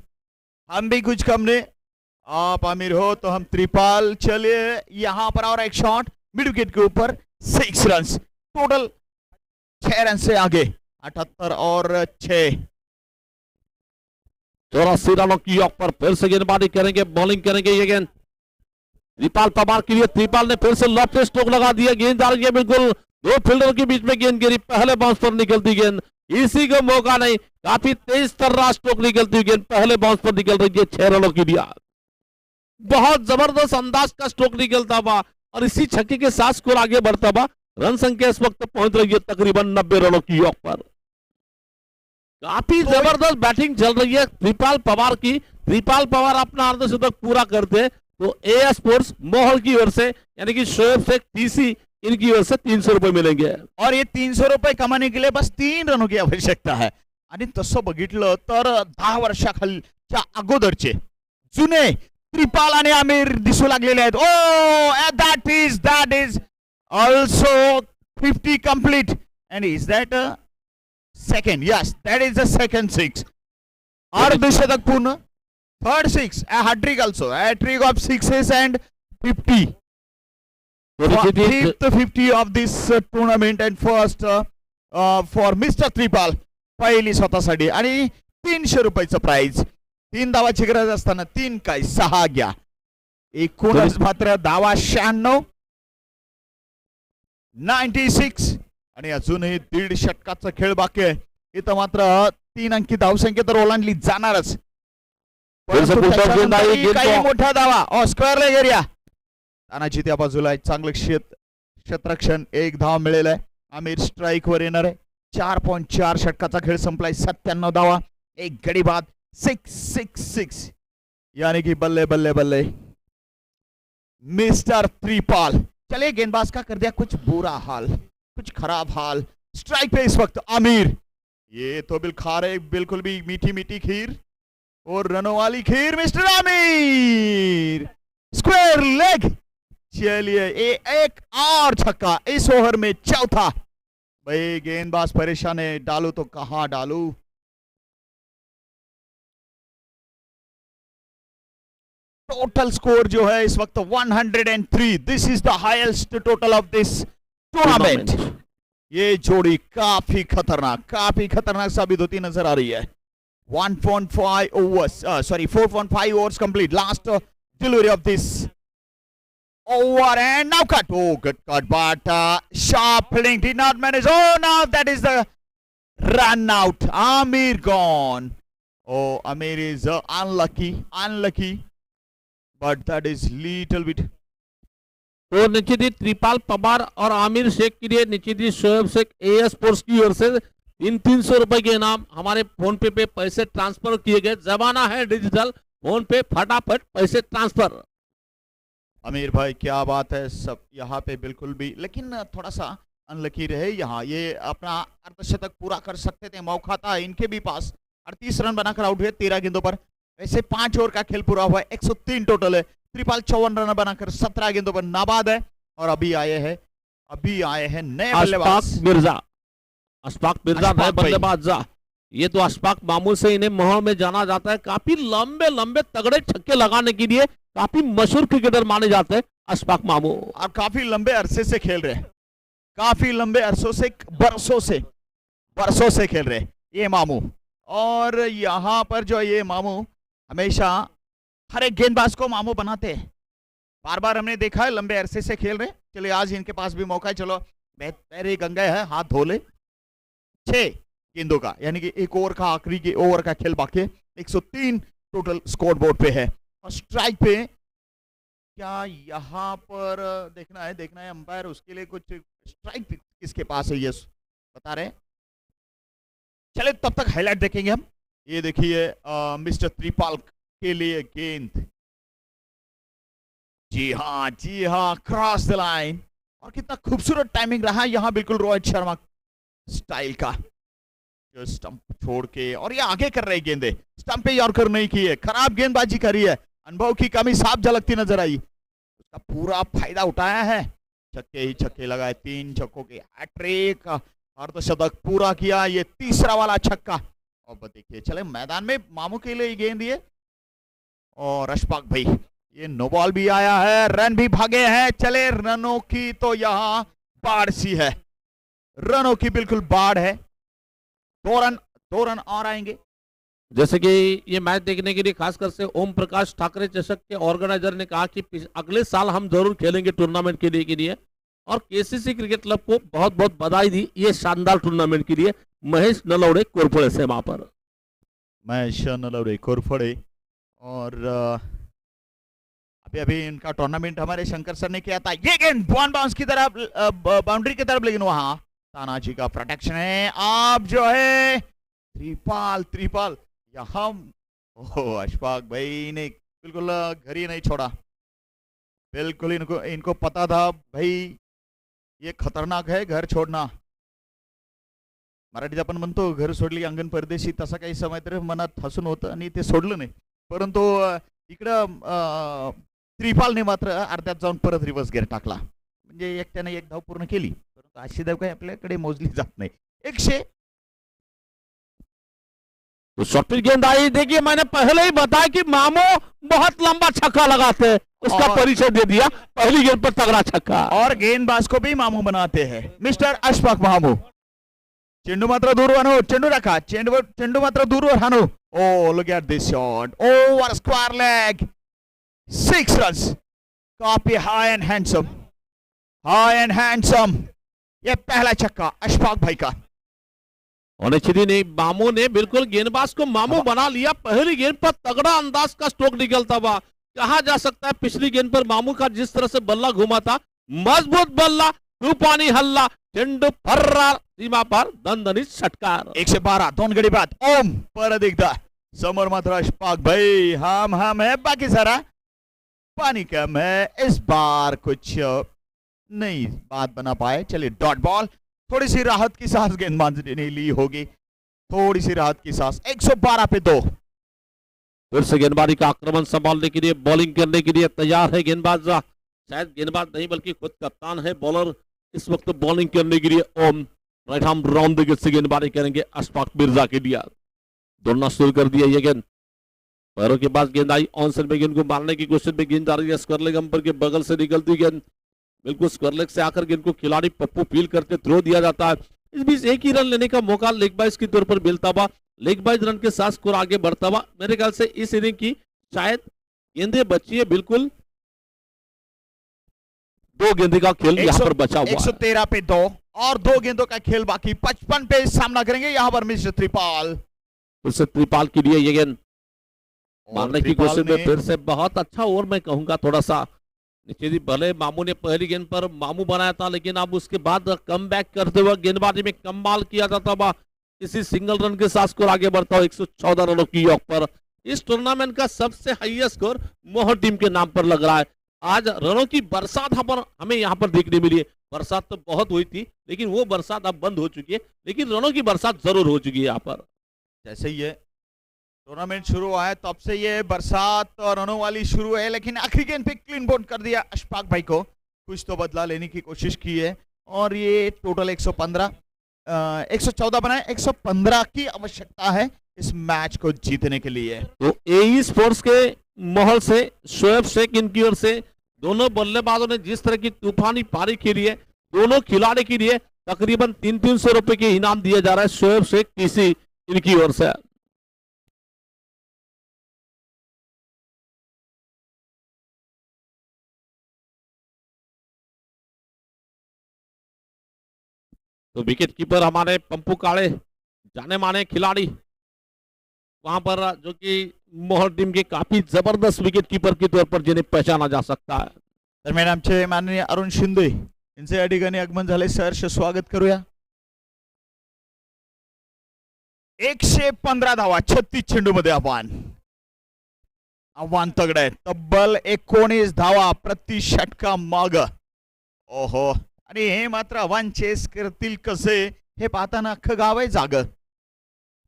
S1: हम भी कुछ कम नहीं, आप आमिर हो तो हम त्रिपाल। चलिए यहां पर और एक शॉट मिड विकेट के ऊपर, 6 रन, टोटल 6 रन से आगे, 78 और 6,
S2: 84 रनों की ऑफ पर फिर से गेंदबाजी करेंगे, बॉलिंग करेंगे ये गेंद त्रिपाल पवार के लिए। त्रिपाल ने फिर से लेफ्ट स्ट्रोक लगा दिया, गेंद आ रही है बिल्कुल 2 फील्डर के बीच में, गेंद गिरी, पहले बाउंस पर निकलती गेंद, इसी को मौका नहीं, काफी तेज तर्रार स्ट्रोक निकलती हुई गेंद पहले बाउंस पर निकल रही है 6 रनों की दिया। बहुत जबरदस्त अंदाज का स्ट्रोक निकलता हुआ और इसी छक्के के साथ स्कोर आगे बढ़ता हुआ। रन संख्या इस वक्त पहुंच रही है तकरीबन 90 रनों की ऑफ पर। काफी जबरदस्त बैटिंग चल रही है त्रिपाल पवार की। त्रिपाल पवार अपना अर्धशतक पूरा करते तो ए स्पोर्ट्स मोहल की ओर से यानी कि शोएब शेख टीसी इनकी ओर से 300 रुपए मिलेंगे
S1: और ये 300 रुपए कमाने के लिए बस 3 रनों की आवश्यकता है। आणि तसं बघितलं तर 10 वर्षाखालच्या अगोदरचे जुने त्रिपाल आणि आमिर दिसू लागलेले आहेत। ओ that is also 50 complete and is that a second? Yes, that is the second 6. अर्धशतक पूर्ण, third 6, a hat-trick also, a hat-trick of 6s and 50. Fifth 50 of this tournament and first for Mr. Tripal. पहिली स्वतःसाठी आणि 300 रुपयाचं prize. 3 धावाची गरज असताना 3 काय 6 घ्या. एकूणच मात्र धावा 96, 96 आणि अजूनही 1.5 षटकाचा खेळ बाकी आहे. इथं मात्र 3 अंकी धावसंख्या तर ओलांडली जाणारच. परंतु त्याच्यानंतरही काही मोठा धावा स्क्वेअरला एरिया तानाजी त्या बाजूला चांगलं क्षेत्ररक्षण. 1 धाव मिळेल आहे. आमिर स्ट्राईक वर येणार आहे. 4.4 षटकाचा खेळ संपलाय. 97 धावा, 1 गडी बाद. 666 यानी कि बल्ले बल्ले बल्ले मिस्टर त्रिपाल. चले गेंदबाज का कर दिया कुछ बुरा हाल, कुछ खराब हाल. स्ट्राइक पे इस वक्त आमिर. ये तो बिल खा रहे बिल्कुल भी मीठी मीठी खीर और रनों वाली खीर मिस्टर आमिर. Square leg. चलिए एक और छक्का इस ओवर में, चौथा. भाई गेंदबाज परेशान है, डालू तो कहां डालू. टोटल स्कोर जो है इस वक्त 103. This is the highest total of this tournament. ये जोड़ी काफी खतरनाक साबित होती नजर आ रही है. 1.5 overs, 4.5 overs complete. Last delivery of this over and now cut. Oh, good cut, but sharp fielding did not manage. Oh, now that is the run out. Amir gone. Oh, Amir is unlucky, but that is little bit.
S2: तो निश्चित ही त्रिपाल पवार और आमिर शेख के लिए निश्चित ही Shoaib Sheikh as sports की ओर से 300 रुपए के इनाम हमारे फोन पे पैसे ट्रांसफर किए गए. जमाना है डिजिटल, फोन पे फटाफट पैसे ट्रांसफर.
S1: अमीर भाई क्या बात है. सब यहाँ पे बिल्कुल भी, लेकिन थोड़ा सा अनलकी रहे यहाँ. ये अपना अर्धशतक पूरा कर सकते थे, मौका था इनके भी पास. 38 रन बनाकर आउट हुए 13 गेंदों पर. वैसे 5 ओवर का खेल पूरा हुआ है. 103 टोटल है. त्रिपाल 54 रन बनाकर 17 गेंदों पर नाबाद है. और अभी आए हैं नए बल्लेबाज
S2: अशफाक मिर्जा नए बल्लेबाज. ये तो अशफाक मामू से इन्हें माहौल में जाना जाता है. काफी लंबे तगड़े छक्के लगाने के लिए काफी मशहूर क्रिकेटर माने जाते हैं अशफाक मामू.
S1: और काफी लंबे अरसे से खेल रहे हैं. काफी लंबे अरसों से, बरसों से खेल रहे ये मामू. और यहाँ पर जो ये मामू हमेशा हर एक गेंदबाज को मामू बनाते हैं. बार बार हमने देखा है लंबे अरसे से खेल रहे. चलिए आज इनके पास भी मौका है. चलो पैर ही गंगे है, हाथ धो ले. 6 गेंदों का यानी कि एक ओवर का आखिरी के ओवर का खेल बाकी है. 103 टोटल स्कोर बोर्ड पे है. और स्ट्राइक पे क्या यहाँ पर देखना है अंपायर, उसके लिए कुछ स्ट्राइक किसके पास है ये बता रहे. चले तब तक हाईलाइट देखेंगे हम. ये देखिए मिस्टर त्रिपाल के लिए गेंद. जी हाँ क्रॉस द लाइन. और कितना खूबसूरत टाइमिंग रहा यहाँ, बिल्कुल रोहित शर्मा स्टाइल का. जो स्टंप छोड़ के और ये आगे कर रहे गेंदे, स्टंप पे यॉर्कर नहीं की है. खराब गेंदबाजी करी है. अनुभव की कमी साफ झलकती नजर आई. उसका पूरा फायदा उठाया है. छक्के ही छक्के लगाए. 3 छक्कों के हैट्रिक, अर्धशतक पूरा किया. ये तीसरा वाला छक्का. और देखिए चले मैदान में मामू के लिए गेंद दिए. और अशफाक भाई ये नो बॉल भी आया है, रन भी भागे हैं. चले रनों की तो यहाँ बाढ़ सी है. रनों की बिल्कुल बाढ़ है. 2 रन और आएंगे.
S2: जैसे कि ये मैच देखने के लिए खासकर से ओम प्रकाश ठाकरे चषक के ऑर्गेनाइजर ने कहा कि अगले साल हम जरूर खेलेंगे टूर्नामेंट के लिए. और केसीसी क्रिकेट क्लब को बहुत बहुत बधाई दी ये शानदार टूर्नामेंट के लिए. महेश नलौड़े कोरफड़े से वहां पर
S1: महेश नलौड़े कोरफड़े. और अभी इनका टूर्नामेंट हमारे शंकर सर ने किया था. ये गेंद बॉन बाउंस की तरफ, बाउंड्री की तरफ, लेकिन वहां तानाजी का प्रोटेक्शन है. आप जो है त्रिपाल यहाँ. ओह अशफाक भाई ने बिल्कुल घर ही नहीं छोड़ा. बिल्कुल इनको पता था भाई ये खतरनाक है घर छोड़ना. मराठीत आपण म्हणतो घर सोडली अंगण परदेशी, तसा काही समय तर मनात हसून होतं आणि ते सोडलं नाही. परंतु इकडं त्रिपालने मात्र अर्ध्यात जाऊन परत रिव्हर्स गिअर टाकला. म्हणजे एकट्याने 1 धाव पूर्ण केली. परंतु अशी धाव काही आपल्याकडे मोजली जात नाही. 100.
S2: तो शॉर्ट पिच गेंद आई. देखिए मैंने पहले ही बताया कि मामू बहुत लंबा छक्का लगाते हैं, उसका परिचय दे दिया. पहली गेंद पर तगड़ा छक्का.
S1: और गेंदबाज को भी मामू बनाते हैं मिस्टर अशफाक मामू. चेंडू मात्र दूरवर हो, चेंडू टाका, चेंडू मात्र दूरवर हाणू. Oh look at this shot, over square leg, 6 runs. काफी high and handsome, high and handsome. ये पहला छक्का अशफाक भाई का.
S2: और निश्चित ही मामू ने बिल्कुल गेंदबाज को मामू बना लिया. पहली गेंद पर तगड़ा अंदाज का स्ट्रोक निकलता हुआ. कहा जा सकता है पिछली गेंद पर मामू का जिस तरह से बल्ला घुमा था, मजबूत बल्ला, तूफानी हल्ला, चेंडू फर्रार, सीमा पर दणदणीत षटकार.
S1: 112 2 गडी बाद. ओम परत एकदा समोर मात्र अशफाक भाई. हम है, बाकी सारा पानी कम है. इस बार कुछ नहीं बात बना पाए. चलिए डॉट बॉल. थोड़ी सी राहत की सांस गेंदबाज ने ली होगी, थोड़ी सी राहत की सांस. 112 पे 2.
S2: फिर से गेंदबाजी का आक्रमण संभालने के लिए, बॉलिंग करने के लिए तैयार है गेंदबाज. शायद गेंदबाज नहीं बल्कि खुद कप्तान है. बॉलर इस वक्त बॉलिंग करने के लिए Om right arm round the gate से गेंदबाजी करेंगे अशफाक मिर्जा के लिए. दौड़ना शुरू कर दिया ये गेंद. पैरों के पास गेंद आई, ऑन साइड में गेंद को मारने की कोशिश में गेंद जा रही है. स्क्वायर लेग अंपर के बगल से निकलती गेंद बिल्कुल स्क्वायर लेग से आकर गेंद को खिलाड़ी पप्पू फील करके थ्रो दिया जाता है. इस बीच एक ही रन लेने का मौका लेग बाइज के तौर पर मिलता हुआ. लेग बाइज रन के साथ स्कोर आगे बढ़ता हुआ. मेरे ख्याल से इस इनिंग की शायद गेंदें बची है. बिल्कुल 2 गेंदे का खेल यहाँ पर बचा हुआ.
S1: 113 पे 2 और 2 गेंदों का खेल बाकी. 55 पे सामना करेंगे यहाँ पर मिस्टर त्रिपाल.
S2: फिर से त्रिपाल के लिए ये गेंद मारने की कोशिश में फिर से बहुत अच्छा ओवर मैं कहूंगा थोड़ा सा. निश्चित ही भले मामू ने पहली गेंद पर मामू बनाया था, लेकिन अब उसके बाद कम बैक करते हुए गेंदबाजी में कमाल किया जाता हुआ इसी सिंगल रन के साथ स्कोर आगे बढ़ता हुआ 114 रनों की योग पर. इस टूर्नामेंट का सबसे हाईएस्ट स्कोर मोहर टीम के नाम पर लग रहा है. आज रनों की बरसात हमें यहाँ पर देखने मिली है. बरसात तो बहुत हुई थी, लेकिन वो बरसात अब बंद हो चुकी है, लेकिन रनों की बरसात जरूर हो चुकी है यहाँ पर.
S1: जैसे ये टूर्नामेंट शुरू हुआ है तब से ये बरसात और रनों वाली शुरू है, लेकिन आखिरी गेंद पे क्लीन बोल्ड कर दिया अशफाक भाई को. कुछ तो बदला लेने की कोशिश की है और ये टोटल 114 बनाए. 115 की आवश्यकता है इस मैच को जीतने के लिए.
S2: तो एई स्पोर्ट्स के माहौल से शोएब शेख इनकी ओर से दोनों बल्लेबाजों ने जिस तरह की तूफानी पारी खेली है, दोनों खिलाड़ी के लिए तकरीबन 300 रुपए के इनाम दिया जा रहा है. शोएब शेख टीसी इनकी ओर से. तो विकेट कीपर हमारे पंपू काले जाने माने खिलाड़ी वहां पर, जो कि मोहर टीम के काफी जबरदस्त विकेट कीपर के तौर पर जिन्हें पहचाना जा सकता है.
S1: दरम्यान आमचे माननीय अरुण शिंदे यांचे या ठिकाणी आगमन झाले. सहर्ष स्वागत करूया. 115 धावा 36 चेंडू मध्ये आव्हान तगड आहे. तब्बल 19 धावा प्रति षटका माग. ओहो, आणि हे मात्र आव्हान चेस करतील कसे हे पाहताना अख्खं गाव आहे जाग.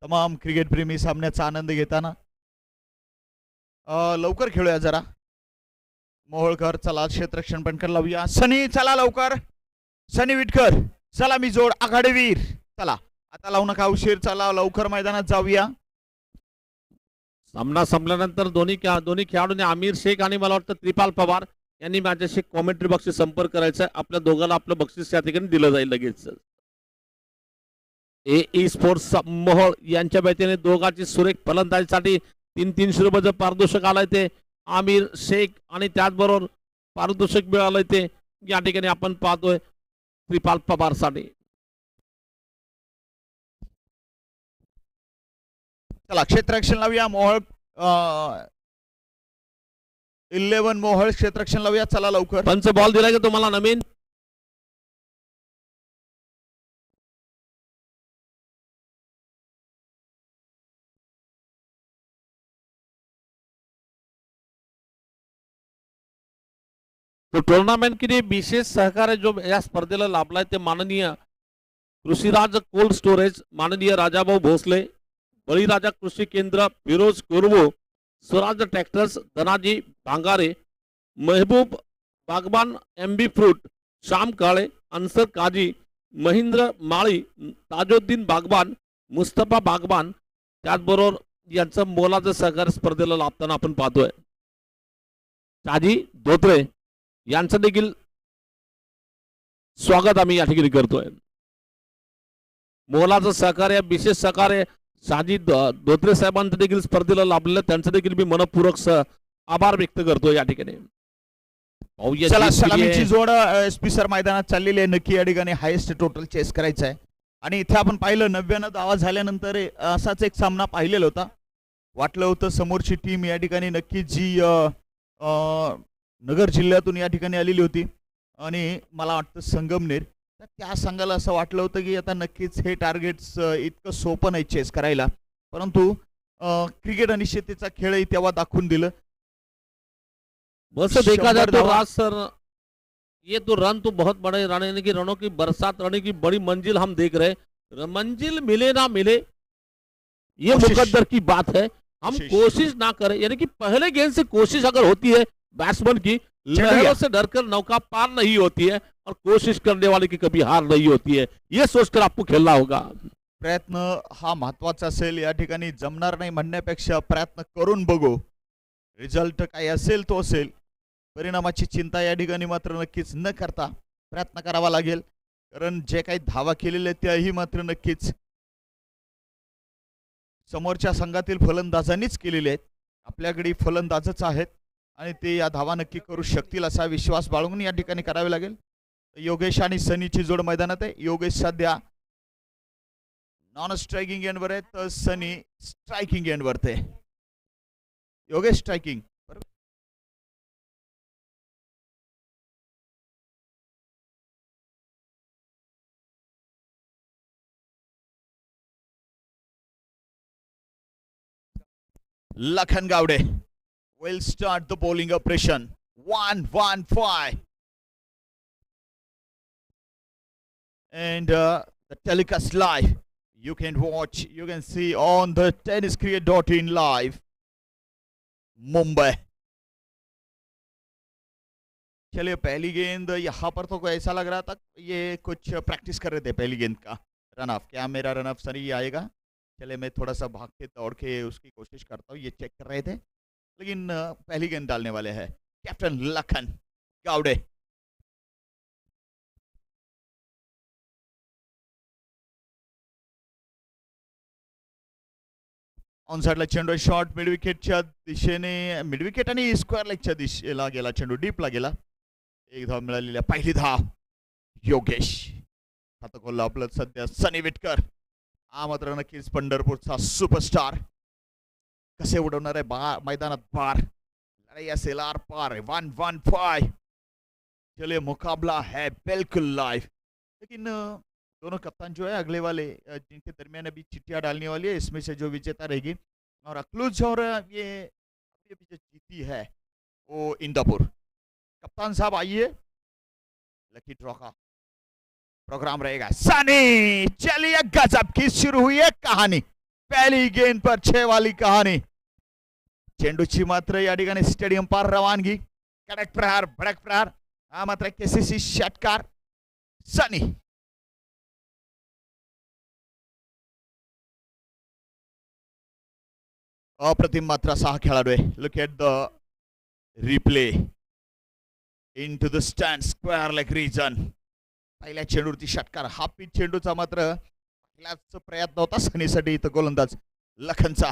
S1: तमाम क्रिकेट प्रेमी सामन्याचा आनंद घेताना लवकर खेळूया जरा. मोहोळकर चला क्षेत्ररक्षण पण कर लावूया. सनी चला लवकर. सनी विटकर चला मी जोड आघाडीवीर. चला आता लावू नका उशीर. चला लवकर मैदानात जाऊया.
S2: सामना संपल्यानंतर दोन्ही खेळाडूंनी आमिर शेख आणि मला वाटतं त्रिपाल पवार यांनी माझ्याशी कॉमेंट्री बॉक्सशी संपर्क करायचा आहे. आपल्या दोघांना आपलं बक्षीस या ठिकाणी दिलं जाईल लगेच. एई स्पोर्ट्स मोहोळ यांच्या वतीने दोघांची सुरेख फलंदाजीसाठी 300 रुपयाचं पारितोषिक आलंय ते आमिर शेख आणि त्याचबरोबर पारितोषिक मिळालंय ते या ठिकाणी आपण पाहतोय त्रिपाल पवार साठी.
S1: चला क्षेत्ररक्षण लावूया. मोहोळ 11 मोहोळ क्षेत्ररक्षण लावूया. चला लवकर.
S2: पंच बॉल दिलाय का तुम्हाला नवीन? तो टूर्नामेंट के लिए विशेष सहकार्य जो या स्पर्धेला लाभलाय ते माननीय कृषीराज कोल्ड स्टोरेज, माननीय राजाभाऊ भोसले, बळीराजा कृषी केंद्र, फिरोज कोरवो, स्वराज ट्रॅक्टर्स, धनाजी भांगारे, महबूब बागबान, एमबी फ्रूट, श्याम काळे, अन्सर काजी, महेंद्र माळी, ताजुद्दीन बागबान, मुस्तफा बागबान, त्याचबरोबर यांचं मोलाचं सहकार्य स्पर्धेला लाभताना आपण पाहतोय. काजी धोत्रे यांचं देखील स्वागत आम्ही या ठिकाणी करतोय. मोलाचं सहकार्य, विशेष सहकार्य साजी धोत्रे साहेबांचं देखील स्पर्धेला लाभलेलं, त्यांचं देखील मी मनपूर्वक आभार व्यक्त करतो या ठिकाणी. पाहूया
S1: चला
S2: जी
S1: सलामीची
S2: आहे.
S1: जोड एसपी सर मैदानात चाललेली आहे. नक्की या ठिकाणी हायेस्ट टोटल चेस करायचं आहे. आणि इथे आपण पाहिलं 99 धावा झाल्यानंतर असाच एक सामना पाहिलेला होता. वाटलं होतं समोरची टीम या ठिकाणी नक्की जी नगर जिल्ह्यातून या ठिकाणी आलेली होती आणि मला वाटतं संगमनेर, तर त्या संघाला असं वाटलं होतं की आता नक्कीच हे टार्गेट्स इतकं सोपं नाही चेस करायला, परंतु क्रिकेट आणि शेतीचा खेळही तेव्हा दाखवून दिलं.
S2: वैसे देखा जाए
S1: 100
S2: तो
S1: धावा.
S2: राज सर, ये तो रन तो बहुत बड़े रन, यानी कि रनों की बरसात, रन की बड़ी मंजिल हम देख रहे हैं. मंजिल मिले ना मिले ये
S1: कोशिश.
S2: मुकद्दर की बात है. हम
S1: कोशिश.
S2: कोशिश ना करें, यानी कि पहले गेंद से कोशिश अगर होती है बैट्समैन की, लहरों से डरकर नौका पार नहीं होती है और कोशिश करने वाले की कभी हार नहीं होती है. ये सोचकर आपको खेलना होगा.
S1: प्रयत्न हा महत्वाचा असेल. या ठिकाणी जमणार नाही म्हणण्यापेक्षा प्रयत्न करून बघू, रिझल्ट काय असेल तो असेल. परिणामाची चिंता या ठिकाणी मात्र नक्कीच न करता प्रयत्न करावा लागेल, कारण जे काही धावा केलेले त्याही मात्र नक्कीच समोरच्या संघातील फलंदाजांनीच केलेले आहेत. आपल्याकडे फलंदाजच आहेत आणि ते या धावा नक्की करू शकतील असा विश्वास बाळगून या ठिकाणी करावे लागेल. योगेश आणि सनीची जोड मैदानात आहे. योगेश सध्या नॉन स्ट्रायकिंग एंडवर आहे तर सनी स्ट्रायकिंग एंडवर आहे. Yogesh striking. Lakhan Gowde will start the bowling operation. 1-1-5. And the telecast live. You can watch, you can see on the tenniscricket.in live. Mumbai. चलिए पहली गेंद यहाँ पर तो ऐसा लग रहा था ये कुछ प्रैक्टिस कर रहे थे पहली गेंद का रन ऑफ. क्या मेरा रन ऑफ सनी आएगा? चले मैं थोड़ा सा भाग के दौड़ के उसकी कोशिश करता हूँ. ये चेक कर रहे थे लेकिन पहली गेंद डालने वाले हैं कैप्टन लखन गावड़े. ऑन साइडला चेंडू शॉट मिड विकेटच्या दिशेने, मिड विकेट आणि स्क्वेअर लेगच्या दिशेला गेला चेंडू, डीपला गेला. एक धाव मिळालेली आहे. पहिली धाव योगेश. खातं खोललं आपलं सध्या सनी विटकर. हा मात्र नक्कीच पंढरपूरचा सुपरस्टार. कसे उडवणार आहे मैदानात बार. लढाई असेल आर पार. 1-1-5. चलिए मुकाबला है बिल्कुल लाइव. लेकिन दोनों कप्तान जो है अगले वाले जिनके दरमियान अभी चिट्ठियां डालने वाली है, इसमें से जो विजेता रहेगी और अक्लूज और ये अभी जो जीती है वो इंदापुर. कप्तान साहब आइए, लकी ड्रॉ का प्रोग्राम रहेगा. सनी. चलिए गजब की शुरू हुई है कहानी. पहली गेंद पर 6 वाली कहानी. चेंडूची मात्र या ठिकाणी स्टेडियम पार रवानगी. कडक प्रहार, भडक प्रहार. हा मात्र केसीसी षटकार. सनी. अप्रतिम मात्र असा हा खेळाडू आहे. Look at the replay into the stand square leg region. पहिल्या चेंडूवरती षटकार. हा पिच चेंडूचा मात्र पहिलाच प्रयत्न होता सनीसाठी. इथं गोलंदाज लखनचा.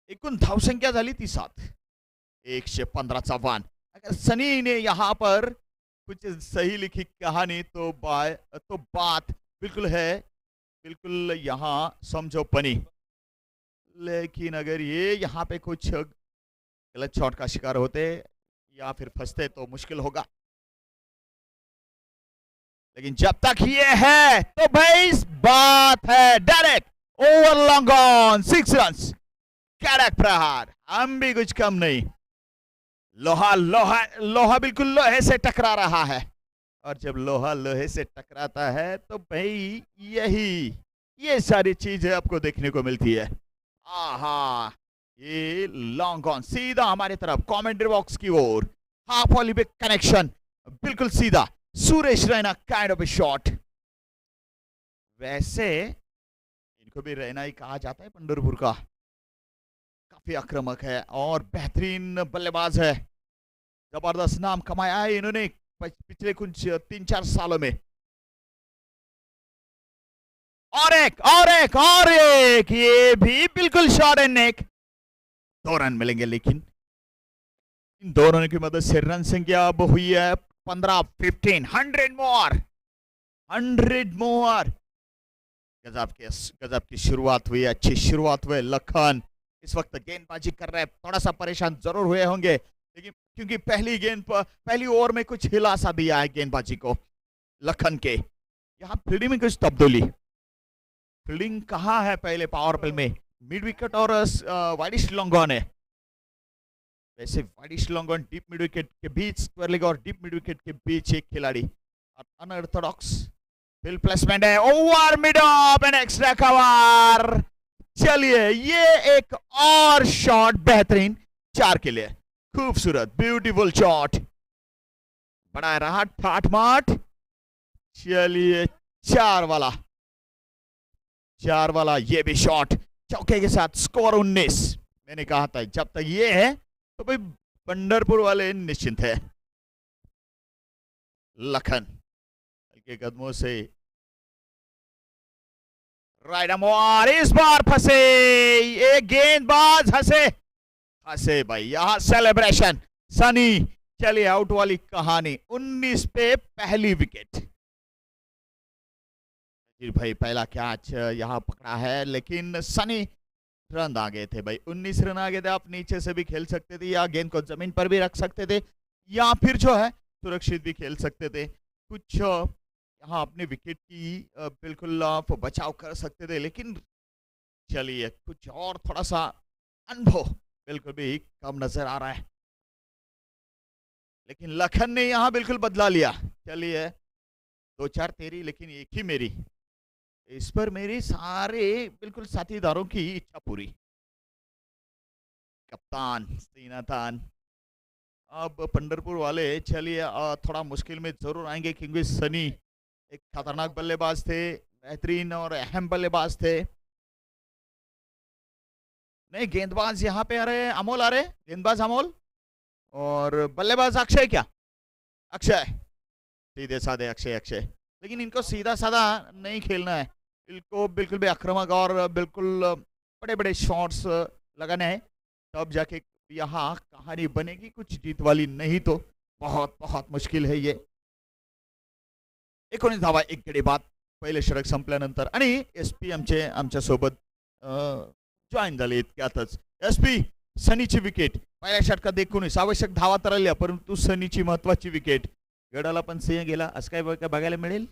S1: एकूण धावसंख्या झाली ती 7. 115चा वान. अगर सनी ने यहाँ पर कुछ सही लिखी कहानी तो बात बिल्कुल है, बिल्कुल यहाँ समझो बनी. लेकिन अगर ये यहाँ पे कुछ गलत शॉट का शिकार होते या फिर फंसते तो मुश्किल होगा. लेकिन जब तक ये है तो भाई बात है direct over long on 6 runs. कड़क प्रहार. हम भी कुछ कम नहीं. लोहा लोहा लोहा बिल्कुल लोहे से टकरा रहा है और जब लोहा लोहे से टकराता है तो भाई ये सारी चीजें आपको देखने को मिलती है. आहा, ये लॉन्ग ऑन सीधा हमारी तरफ कमेंट्री बॉक्स की ओर. हाफ वॉली पे कनेक्शन बिल्कुल सीधा. Suresh Raina kind of A shot. वैसे इनको भी रैना ही कहा जाता है पंढरपुर का. काफी आक्रामक है और बेहतरीन बल्लेबाज है. जबरदस्त नाम कमाया है इन्होंने पिछले कुछ 3-4 सालों में. और एक ये भी बिल्कुल शॉर्ट एंड नेक। 2 रन मिलेंगे, लेकिन इन 2 रनों की मदद से रन संख्या अब हुई है 15-15। 100 मोर। गजब की शुरुआत हुई, अच्छी शुरुआत हुई। लखन इस वक्त गेंदबाजी कर रहे हैं, थोड़ा सा परेशान जरूर हुए होंगे, लेकिन क्योंकि पहली ओवर में कुछ हिला सा दिया है गेंदबाजी को लखन के। यहाँ फील्डिंग में कुछ तब्दीली। फील्डिंग कहाँ है पहले पावर प्ले में? मिड विकेट और वाइडिश लॉन्गॉन है। वैसे वाइडिश लॉन्गॉन डीप मिड विकेट के बीच, स्क्वायर लेग और डीप मिड विकेट के बीच एक खिलाड़ी। अनऑर्थोडॉक्स फील्ड प्लेसमेंट है। Over mid of and extra cover. चलिए, ये एक और शॉट बेहतरीन 4 के लिए। खूबसूरत ब्यूटीफुल शॉट। बड़ा रहा ठाठ माठ। चलिए, 4 वाला ये भी शॉट चौके के साथ। स्कोर 19। मैंने कहा था जब तक ये है तो भाई पंढरपुर वाले निश्चिंत है। लखन के कदमों से राइट अमोर, इस बार फंसे। ये गेंदबाज हंसे भाई, यहां सेलिब्रेशन। सनी, चलिए आउट वाली कहानी। 19 पे पहली विकेट। भाई पहला कैच यहां पकड़ा है, लेकिन सनी रन आ गए थे भाई। 19 रन आ गए थे। आप नीचे से भी खेल सकते थे, या गेंद को जमीन पर भी रख सकते थे, या फिर जो है सुरक्षित भी खेल सकते थे। कुछ यहाँ अपने विकेट की बिल्कुल आप बचाव कर सकते थे, लेकिन चलिए कुछ और थोड़ा सा अनुभव बिल्कुल भी कम नजर आ रहा है। लेकिन लखन ने यहाँ बिल्कुल बदला लिया। चलिए, 2-4 तेरी, लेकिन एक ही मेरी। इस पर मेरे सारे बिल्कुल साथीदारों की इच्छा पूरी। कप्तान सीनाथान। अब पंढरपुर वाले चलिए थोड़ा मुश्किल में जरूर आएंगे, क्योंकि सनी एक खतरनाक बल्लेबाज थे, बेहतरीन और अहम बल्लेबाज थे। नहीं, गेंदबाज यहाँ पे आ रहे, अमोल आ रहे, गेंदबाज अमोल और बल्लेबाज अक्षय। क्या अक्षय? सीधे साधे अक्षय। लेकिन इनको सीधा साधा नहीं खेलना है, इनको बिल्कुल भी आक्रामक और बिल्कुल बड़े बड़े शॉट्स लगाने हैं, तब जाके यहाँ कहानी बनेगी कुछ जीत वाली। नहीं तो बहुत बहुत मुश्किल है ये। 19 धावा 1 गडी बाद पहिले षटक संपल्यानंतर। आणि एसपी आमच्या सोबत जॉईन झाले इतक्यातच। एसपी, सनीची विकेट पहिल्या षटकात 19 आवश्यक धावा तर आल्या, परंतु सनीची महत्वाची विकेट। गडाला पण सिंह गेला, असं काय बघायला मिळेल?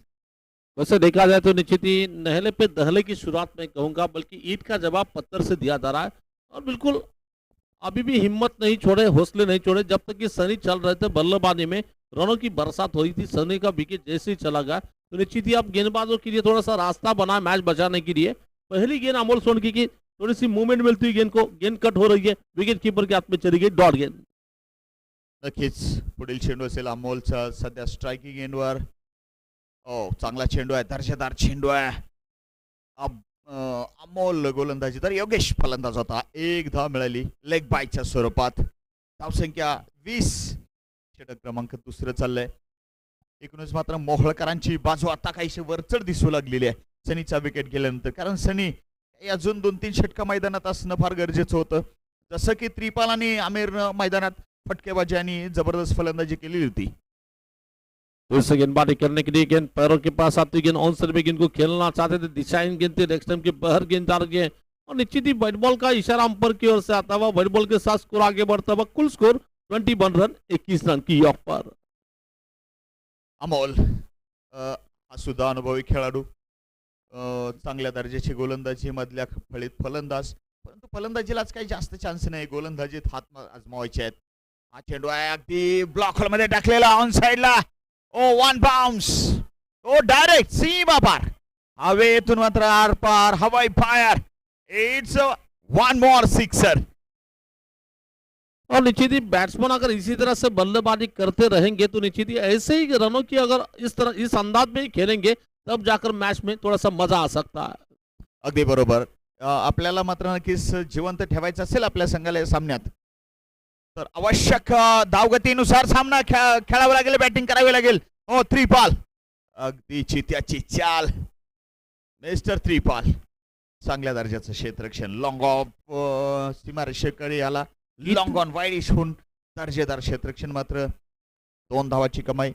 S2: वैसे देखा जाए तो निश्चित ही नहले पे दहले की शुरुआत में कहूंगा, बल्कि ईंट का जवाब पत्थर से दिया जा रहा है। और बिल्कुल अभी भी हिम्मत नहीं छोड़े, हौसले नहीं छोड़े। जब तक कि सनी चल रहे थे बल्लेबाजी में, रनों की बरसात हो रही थी, सनी का विकेट जैसे ही चला गया तो निश्चित ही अब गेंदबाजों के लिए थोड़ा सा रास्ता बना मैच बचाने के लिए। पहली गेंद अमोल सोनकी की थोड़ी सी मूवमेंट मिलती हुई गेंद को, गेंद कट हो रही है, विकेट कीपर के हाथ में चली गई डॉट गेंद।
S1: नक्कीच पुढील चेंडू असेल अमोलचा सध्या स्ट्रायकिंग एंडवर। चांगला चेंडू आहे, दर्जेदार चेंडू आहे। अब अमोल गोलंदाजी, तर योगेश फलंदाज होता। 1 धाव मिळाली लेग बायच्या स्वरूपात। धावसंख्या 20, षटक क्रमांक 2 चाललंय। 19 मात्र मोहोळकरांची बाजू आता काहीशी वरचढ दिसू लागलेली आहे सनीचा विकेट गेल्यानंतर, कारण सनी अजून 2-3 षटक मैदानात असणं फार गरजेचं होतं। जसं की त्रिपाल आणि आमिर मैदानात फटकेबाजी आणि जबरदस्त फलंदाजी केली होती।
S2: फिर से गेंदबाजी करने के लिए गेंद पैरों के पास आती, गेंद ऑन साइड में गेंद को खेलना चाहते थे, दिशाहीन गेंद थी, नेक्स्ट टाइम के बाहर गेंद जा रही है। और निश्चित ही व्हाइट बॉल का इशारा अंपायर की ओर से आता हुआ, व्हाइट बॉल के साथ स्कोर आगे बढ़ता हुआ। कुल स्कोर 21 रन 21 रन की ऑफ पर।
S1: अमोल हा सुद्धा अनुभवी खेळाडू, चांगल्या दर्जाची गोलंदाजी मधल्या फळीत फलंदाज, परंतु फलंदाजीलाच काही जास्त चान्स नाही, गोलंदाजीत हात आजमावायचे आहेत। हा चेंडू आहे अगदी ब्लॉक होल मध्ये टाकलेला ऑन साइडला। 1 बाउंस, डायरेक्ट सीमा पार, हवेतून मात्र आर पार, हवाई फायर। It's 1 more sixer.
S2: और निश्चित ही बैट्समैन अगर इसी तरह से बल्लेबाजी करते रहेंगे तो निश्चित ही ऐसे ही रनों की अगर इस अंदाज में ही खेलेंगे, तब जाकर मैच में थोड़ा सा मजा आ सकता है।
S1: अगदी बरोबर। आपल्याला मात्र नक्कीच जिवंत ठेवायचं असेल आपल्या संघाला सामन्यात, तर आवश्यक धावगतीनुसार सामना खेळावा लागेल, बॅटिंग करावी लागेल। त्रिपाल अगदी चित्याची चाल, मिस्टर त्रिपाल चांगल्या दर्जाचं क्षेत्ररक्षण लॉंग ऑफ सीमारेषेकडे आला लॉंग ऑन वाईड इशून दर्जेदार क्षेत्ररक्षण मात्र 2 धावाची कमाई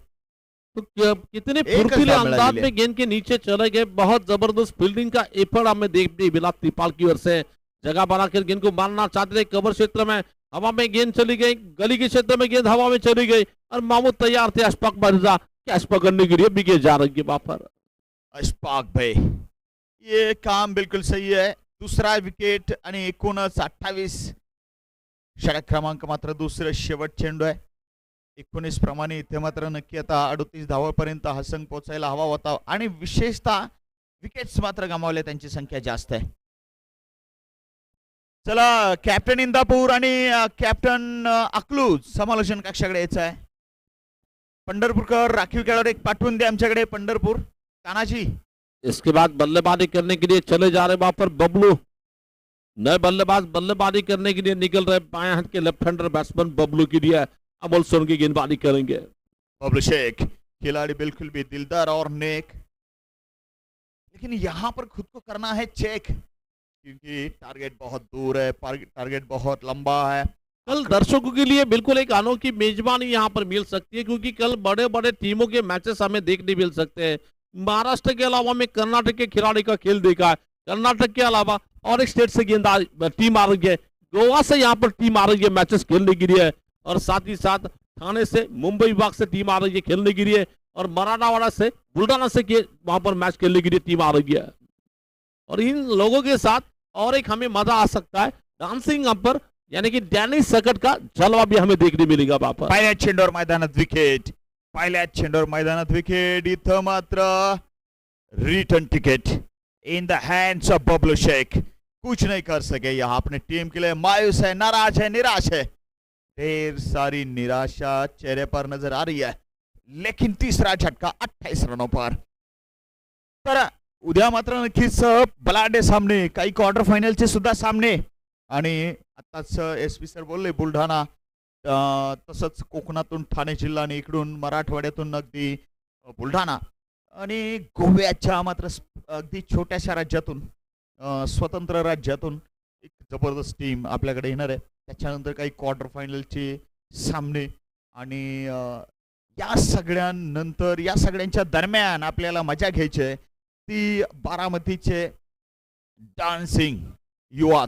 S2: तो कितने
S1: एक
S2: फुर्तीले
S1: काम मिला
S2: अंदाज
S1: लिया।
S2: में गेंद के नीचे चले गए, बहुत जबरदस्त फील्डिंग का एफर्ट हमें देखने मिला त्रिपाल की ओर से। जगह बनाकर गेंद को मारना चाहते थे, कवर क्षेत्र में हवा में गेंद चली गई, गली के क्षेत्र में गेंद हवा में चली गई और महमूद तैयार थे अशफाक मिर्जा कैच पकड़ने के लिए विकेट जा रही है वहां पर।
S1: अशफाक भाई ये काम बिलकुल सही है दुसरा विकेट आणि एकूणच 28 षटक क्रमांक मात्र दुसरं शेवट चेंडू आहे 19 प्रमाणे इथे मात्र नक्की आता 38 धावापर्यंत हा संघ पोहोचायला हवा होता आणि विशेषतः विकेट्स मात्र गमावले त्यांची संख्या जास्त आहे चला कॅप्टन इंदापूर आणि कॅप्टन अकलूज समालोचन कक्षाकडे यायचं आहे पंढरपूरकर राखीव खेळाडू एक पाठवून दे आमच्याकडे पंढरपूर तानाजी
S2: इसके बाद बल्लेबाजी करने के लिए चले जा रहे वहां पर बबलू। नए बल्लेबाज बल्लेबाजी करने के लिए निकल रहे बाएं हाथ के लेफ्ट हैंडर बैट्समैन बबलू के लिए अमोल सोन की गेंदबाजी करेंगे।
S1: बबलू शेख खिलाड़ी बिल्कुल भी दिलदार और नेक लेकिन यहां पर खुद को करना है चेक क्योंकि टारगेट बहुत दूर है टारगेट बहुत लंबा है
S2: कल दर्शकों के लिए बिल्कुल एक अनोखी मेजबानी यहाँ पर मिल सकती है क्योंकि कल बड़े बड़े टीमों के मैचेस हमें देखने मिल सकते हैं। महाराष्ट्र के अलावा में कर्नाटक के खिलाड़ी का खेल देखा है, कर्नाटक के अलावा और एक स्टेट से गेंद टीम आ रही है, गोवा से यहाँ पर टीम आ रही है मैचेस खेलने के लिए और साथ ही साथ थाने से मुंबई विभाग से टीम आ रही है खेलने के लिए और मराठवाड़ा से बुल्डाना से वहां पर मैच खेलने के लिए टीम आ रही है और इन लोगों के साथ और एक हमें मजा आ सकता है डांसिंग अंपर यानी कि डॅनी सकट का जलवा भी हमें देखने मिलेगा वहां पर।
S1: पहिल्या चेंडूवर मैदानात विकेट पहिल्या चेंडूवर मैदानात विकेट इथं मात्र return ticket in the hands of Bablu Sheikh कुछ नहीं कर सके यहाँ अपने टीम के लिए मायूस है नाराज है निराश है ढेर सारी निराशा चेहरे पर नजर आ रही है लेकिन तीसरा झटका 28 रनों पर तर उद्या मात्र नक्कीच बलाढ्य सामने काही क्वार्टर फायनलचे सुद्धा सामने आणि आताच एसपी सर बोलले बुलढाणा तसंच कोकणातून ठाणे जिल्हा आणि इकडून मराठवाड्यातून अगदी बुलढाणा आणि गोव्याच्या मात्र अगदी छोट्याशा राज्यातून स्वतंत्र राज्यातून एक जबरदस्त टीम आपल्याकडे येणार आहे त्याच्यानंतर काही क्वार्टर फायनलचे सामने आणि या सगळ्यांनंतर या सगळ्यांच्या दरम्यान आपल्याला मजा घ्यायची आहे ती बारामतीचे डान्सिंग युवा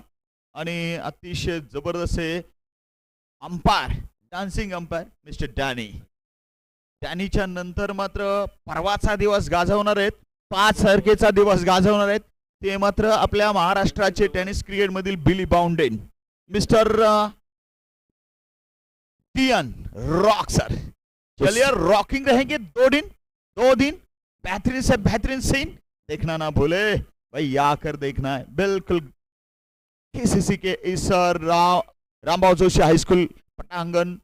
S1: आणि अतिशय जबरदस्त अंपायर डान्सिंग अंपायर मिस्टर डॅनीच्या नंतर मात्र परवाचा दिवस गाजवणार आहेत 5 तारखेचा दिवस गाजवणार आहेत ते मात्र आपल्या महाराष्ट्राचे टेनिस क्रिकेट मधील बिली बाउंडेन मिस्टर टियन रॉक सर चलिए रॉकिंग रहेंगे 2 दिन बेहतरीन से बेहतरीन सीन देखना ना भूले भाई आकर देखना है बिल्कुल केसीसी के इस रामबाव जोशी हाई स्कूल पटांगन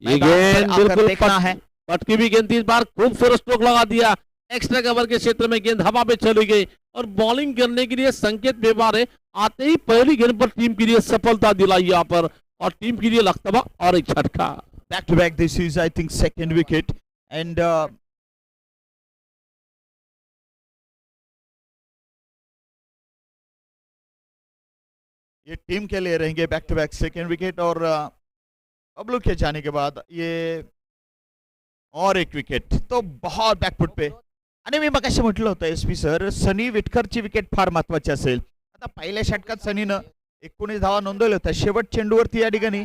S2: ये गेंद बिल्कुल
S1: देखना है
S2: पटकी भी गेंद इस बार खूबसूरत स्ट्रोक लगा दिया एक्स्ट्रा कवर के क्षेत्र में गेंद हवा में चली गई और बॉलिंग करने के लिए संकेत व्यवहार आते ही पहली गेंद पर टीम के लिए सफलता दिलाई यहाँ पर और टीम के लिए लगता और एक झटका
S1: back to back this is I think second wicket and ये टीम के लिए रहेंगे back to back second wicket और बबलू के जाने के बाद ये और एक विकेट तो बहुत बॅकफुट पे आणि मी मगाशी म्हटलं होतं एसपी सर सनी विटकरची विकेट फार महत्वाची असेल आता पहिल्या षटकात सनीनं 19 धावा नोंदवल्या होत्या शेवट चेंडूवरती या ठिकाणी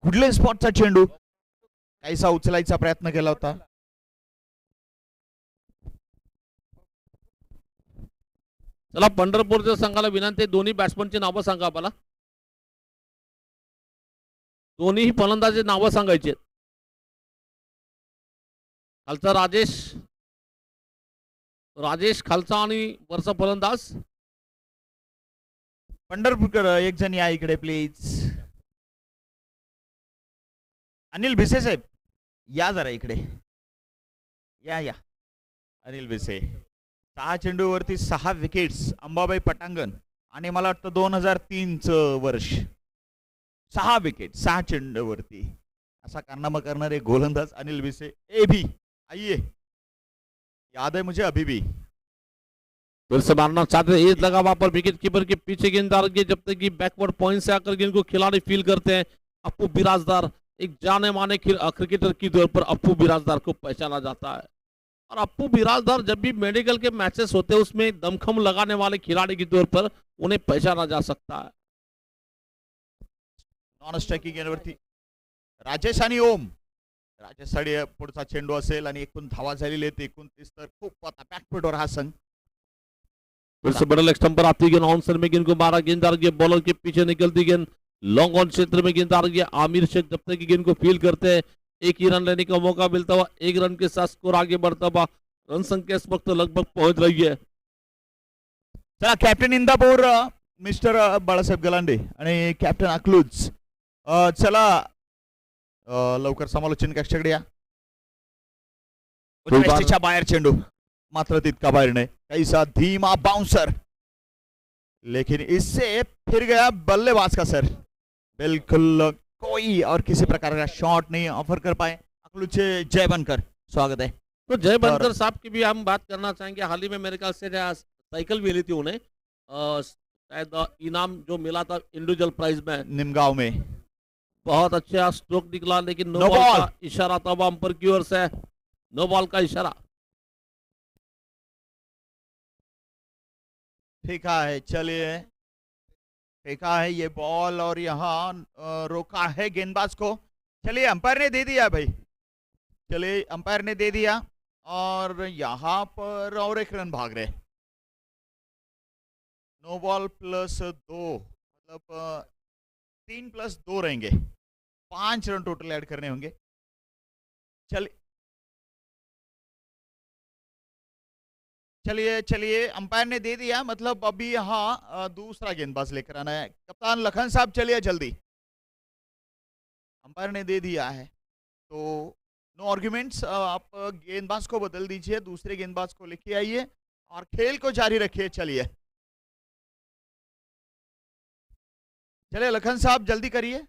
S1: गुडले स्पॉटचा चेंडू काहीसा उचलायचा प्रयत्न केला होता
S2: चला पंढरपूरच्या संघाला विनंती दोन्ही बॅट्समनची नावं सांगा आम्हाला दोन्ही फलंदाजी नावं सांगायची खालचा राजेश खालचा आणि वरचा फलंदाज
S1: पंढरपूरकर एक जण या इकडे प्लीज अनिल भिसे साहेब या जरा इकडे या अनिल भिसे 6 चेंडूवरती 6 विकेट्स अंबाबाई पटांगण आणि मला वाटतं 2003चं वर्ष 6 विकेट 6 चेंडूवरती असा कारनामा करणारे गोलंदाज अनिल भिसे ए भी आइए याद है मुझे अभी भी
S2: फिर से मारना चाहते हैं, एज लगा वहां पर विकेट कीपर के पीछे गेंददार के, जब तक कि बैकवर्ड पॉइंट से आकर गेंद को खिलाड़ी फील करते हैं। अप्पू बिराजदार एक जाने माने क्रिकेटर की तौर पर अप्पू बिराजदार को पहचाना जाता है। और अप्पू बिराजदार जब भी मेडिकल के मैचेस होते हैं उसमें दमखम लगाने वाले खिलाड़ी के तौर पर उन्हें पहचाना जा सकता है।
S1: नॉन स्ट्राइकिंग गेंदवरती राजेश आणि ओम. राजेशसाठी पुढचा चेंडू असेल आणि एकूण धावा झालेली आहेत 29. तर खूप आता बॅकफुटवर हा संघ.
S2: फिर से बड़ा लेग स्टंप पर आती गेंद, ऑन में गेंद को मारा, गेंददार के बॉलर के पीछे निकलती गेंद लॉन्ग ऑन क्षेत्र में, गेंददार के आमिर शेख जब तक गेंद को फील करते हैं एक ही रन लेने का मौका मिलता हुआ, एक रन के साथ स्कोर आगे बढ़ता हुआ, रन संख्या इस वक्त तो लगभग पहुंच रही है।
S1: चला कॅप्टन इंदापूर मिस्टर बाळासाहेब गलांडे आणि कॅप्टन अकलूज. चला लवकर समालोचन कक्षाकडे या. उजव्या बाहेर चेंडू मात्र तितका बाहेर नाही, कैसा धीमा बाउंसर, लेकिन इससे फिर गया बल्लेबाज का सर. बिल्कुल कोई और किसी प्रकार का शॉट नहीं ऑफर कर पाए. अकलूज जय बनकर स्वागत है.
S2: तो जय बनकर साहब की भी हम बात करना चाहेंगे। हाल ही में मेरे ख्याल से साइकिल मिली थी उन्हें, शायद इनाम जो मिला था इंडिविजुअल प्राइज में
S1: निमगांव में.
S2: बहुत अच्छा स्ट्रोक निकला, लेकिन नो
S1: नो
S2: बॉल
S1: बॉल.
S2: का इशारा था अंपर की ओर से, नो बॉल का इशारा।
S1: फेंका है, चलिए फेंका है ये बॉल और यहाँ रोका है गेंदबाज को. चलिए अंपायर ने दे दिया भाई, चलिए अंपायर ने दे दिया और यहाँ पर और एक रन भाग रहे. नो बॉल +2 मतलब 3+2 रहेंगे, 5 रन टोटल ऐड करने होंगे. चलिए चलिए चलिए अंपायर ने दे दिया, मतलब अभी यहाँ दूसरा गेंदबाज लेकर आना है. कप्तान लखन साहब चलिए जल्दी, अंपायर ने दे दिया है तो नो आर्ग्यूमेंट्स. आप गेंदबाज को बदल दीजिए, दूसरे गेंदबाज को लेके आइए और खेल को जारी रखिए. चलिए चलिए लखन साहब जल्दी करिए.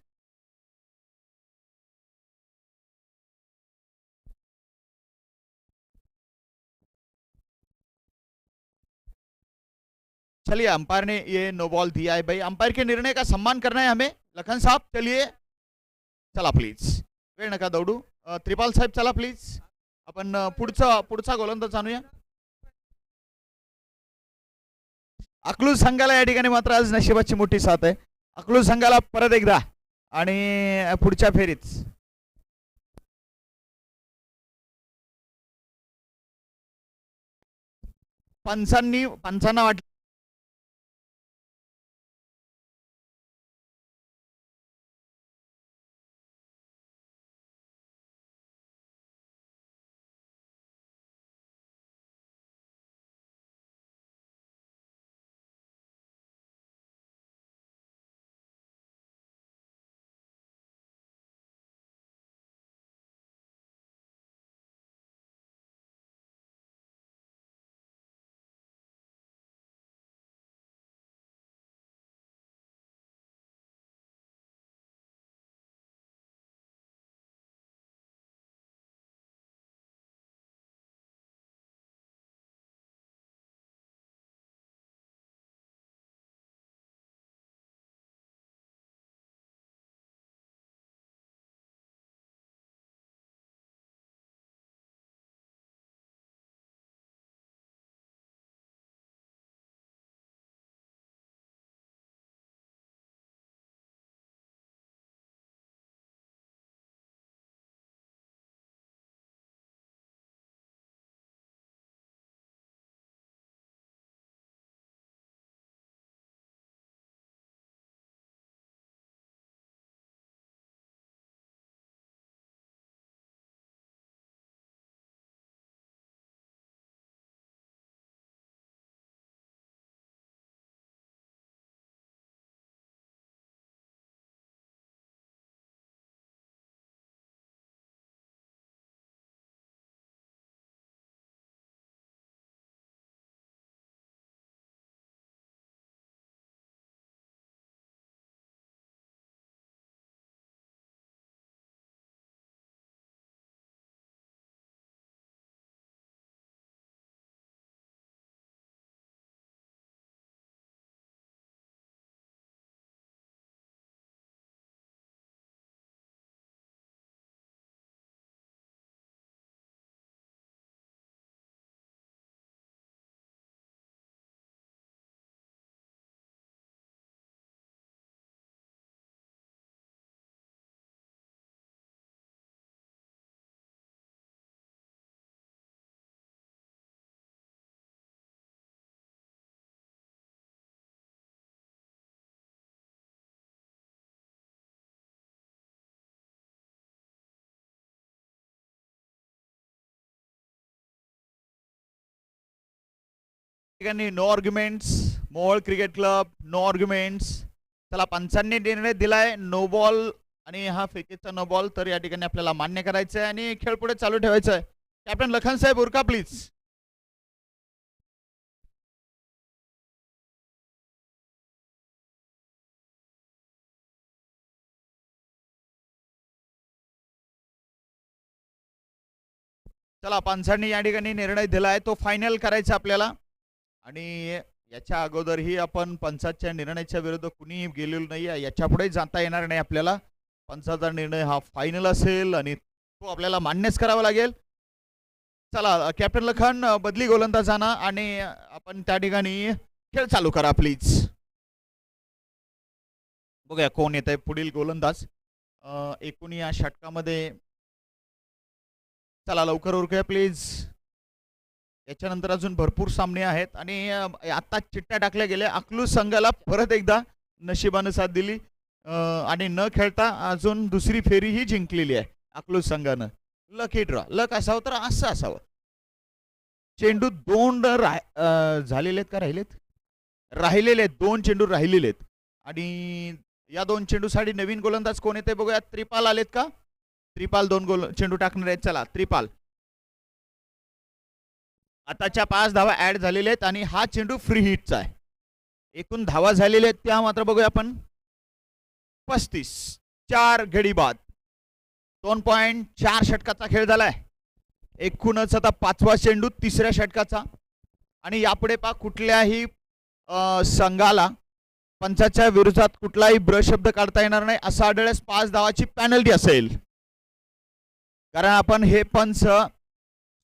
S1: चलिए अंपायर ने ये नो बॉल दिया है भाई, अंपायर के निर्णय का सम्मान करना है हमें. लखन साहब चलिए, चला प्लीज, वेळ नका दौडू. त्रिपाल साहेब चला प्लीज, आपण पुढचा गोलंदाज आणूया. अकलूज संघाला या ठिकाणी मात्र आज नशिबाची मोठी साथ आहे. अकलूज संघाला परत एकदा आणि पुढच्या फेरीत पंचांना वाटलं ठिकाणी नो आर्ग्युमेंट्स, मोहोळ क्रिकेट क्लब, नो आर्ग्युमेंट्स. चला, पंचांनी निर्णय दिलाय नो बॉल आणि हा फेकीचा नो बॉल, तर या ठिकाणी आपल्याला मान्य करायचं आहे आणि खेळ पुढे चालू ठेवायचा आहे. कॅप्टन लखन साहेब उरका प्लीज. चला, पंचांनी या ठिकाणी निर्णय दिलाय तो फायनल करायचा आपल्याला. आणि याच्या अगोदरही आपण पंचाच्या निर्णयाच्या विरुद्ध कुणीही गेलेलो नाही आहे, याच्या पुढे जाता येणार नाही आपल्याला. पंचाचा निर्णय हा फायनल असेल आणि तो आपल्याला मान्यच करावा लागेल. चला कॅप्टन लखन, बदली गोलंदाजांना आणि आपण त्या ठिकाणी खेळ चालू करा प्लीज. बघूया कोण येत आहे पुढील गोलंदाज. एकूण या षटकामध्ये चला लवकर उरकूया प्लीज. याच्यानंतर अजून भरपूर सामने आहेत आणि आता चिट्ट्या टाकल्या गेल्या. अकलूज संघाला परत एकदा नशिबानं साथ दिली आणि न खेळता अजून दुसरी फेरीही जिंकलेली आहे अकलूज संघानं. लकी ड्रॉ, लक असावं तर असं असावं. चेंडू दोन झालेले आहेत का राहिलेत? राहिलेले आहेत, 2 चेंडू राहिलेले आहेत आणि या 2 चेंडूसाठी नवीन गोलंदाज कोण येते बघूया. त्रिपाल आलेत का? त्रिपाल 2 चेंडू टाकणार आहेत. चला त्रिपाल. आताच्या 5 धावा ऍड झालेल्या आहेत आणि हा चेंडू फ्री हिटचा आहे. एकूण धावा झालेल्या आहेत त्या मात्र बघूया आपण 35. 4 गडी बाद, 2.4 षटकाचा खेळ झालाय. एकूणच आता 5वा चेंडू 3ऱ्या षटकाचा आणि यापुढे पा कुठल्याही संघाला पंचाच्या विरोधात कुठलाही ब्रशब्द काढता येणार नाही. असा आढळल्यास 5 धावाची पॅनल्टी असेल. कारण आपण हे पंच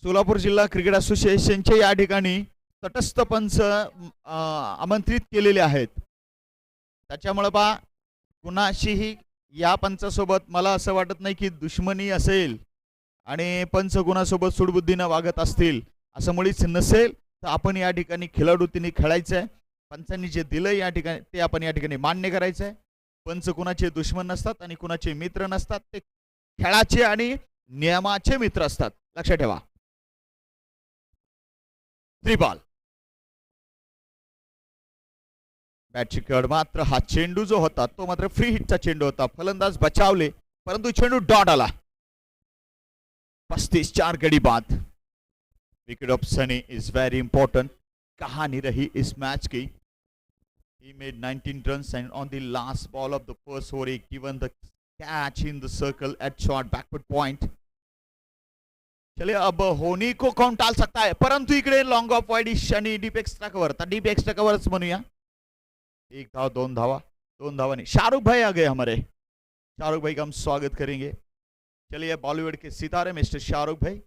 S1: सोलापूर जिल्हा क्रिकेट असोसिएशनचे या ठिकाणी तटस्थ पंच आमंत्रित केलेले आहेत. त्याच्यामुळे पा कुणाशीही या पंचासोबत मला असं वाटत नाही की दुश्मनी असेल आणि पंच कुणासोबत सुडबुद्धीनं वागत असतील असं मुळीच नसेल. तर आपण या ठिकाणी खेळाडूतीने खेळायचं आहे. पंचांनी जे दिलं या ठिकाणी ते आपण या ठिकाणी मान्य करायचं आहे. पंच कुणाचे दुश्मन नसतात आणि कुणाचे मित्र नसतात, ते खेळाचे आणि नियमाचे मित्र असतात, लक्षात ठेवा. त्रिपाल बॅटची कड, मात्र हा चेंडू जो होता तो मात्र फ्री हिटचा चेंडू होता. फलंदाज बचावले परंतु चेंडू डॉट आला. 35. 4 गडी बाद. Wicket of Sunny is very important. कहानी रही इस मैच की. He made 19 runs and on the last ball of the first over he given the catch in the circle at short backward point. चलिए अब होनी को कौन टाल सकता है, परंतु इकडे लॉन्ग ऑफ वाइडिश आणि डीप एक्स्ट्रा कवर. तर डीप एक्स्ट्रा कवरच म्हणूया. 1 धाव 2 धावा, 2 धावा नहीं. शाहरुख भाई आ गए हमारे. शाहरुख भाई का हम स्वागत करेंगे. चलिए बॉलीवुड के सितारे मिस्टर शाहरुख भाई.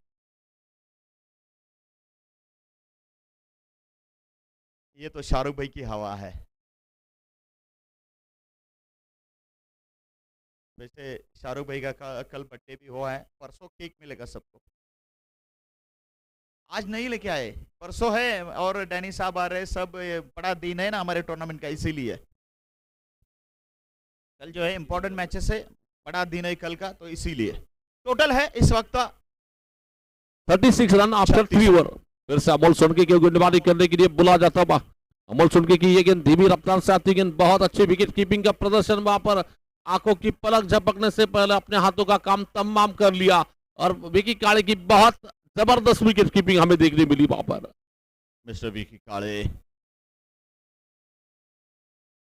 S1: ये तो शाहरुख भाई की हवा है. वैसे शाहरुख भाई का कल बर्थडे भी हुआ है. परसों केक मिलेगा सबको. आज नहीं लेके आए, परसों है और डैनी साहब आ रहे. सब बड़ा दिन है ना हमारे टूर्नामेंट का, इसीलिए कल जो है इंपॉर्टेंट मैचेस है, बड़ा दिन है कल का, तो इसीलिए टोटल है इस वक्त
S2: 36 रन आफ्टर 3 ओवर. फिर से अमोल सोनके की गेंदबाजी करने के लिए बुला जाता हुआ. अमोल सोनके की ये गेंद धीमी रफ्तार से आती गेंद, बहुत अच्छी विकेट कीपिंग का प्रदर्शन. वहां पर आंखों की पलक झपकने से पहले अपने हाथों का काम तमाम कर लिया और विकी काळे की बहुत जबरदस्त विकेट कीपिंग हमें देखने मिली वहां पर.
S1: मिस्टर विकी काळे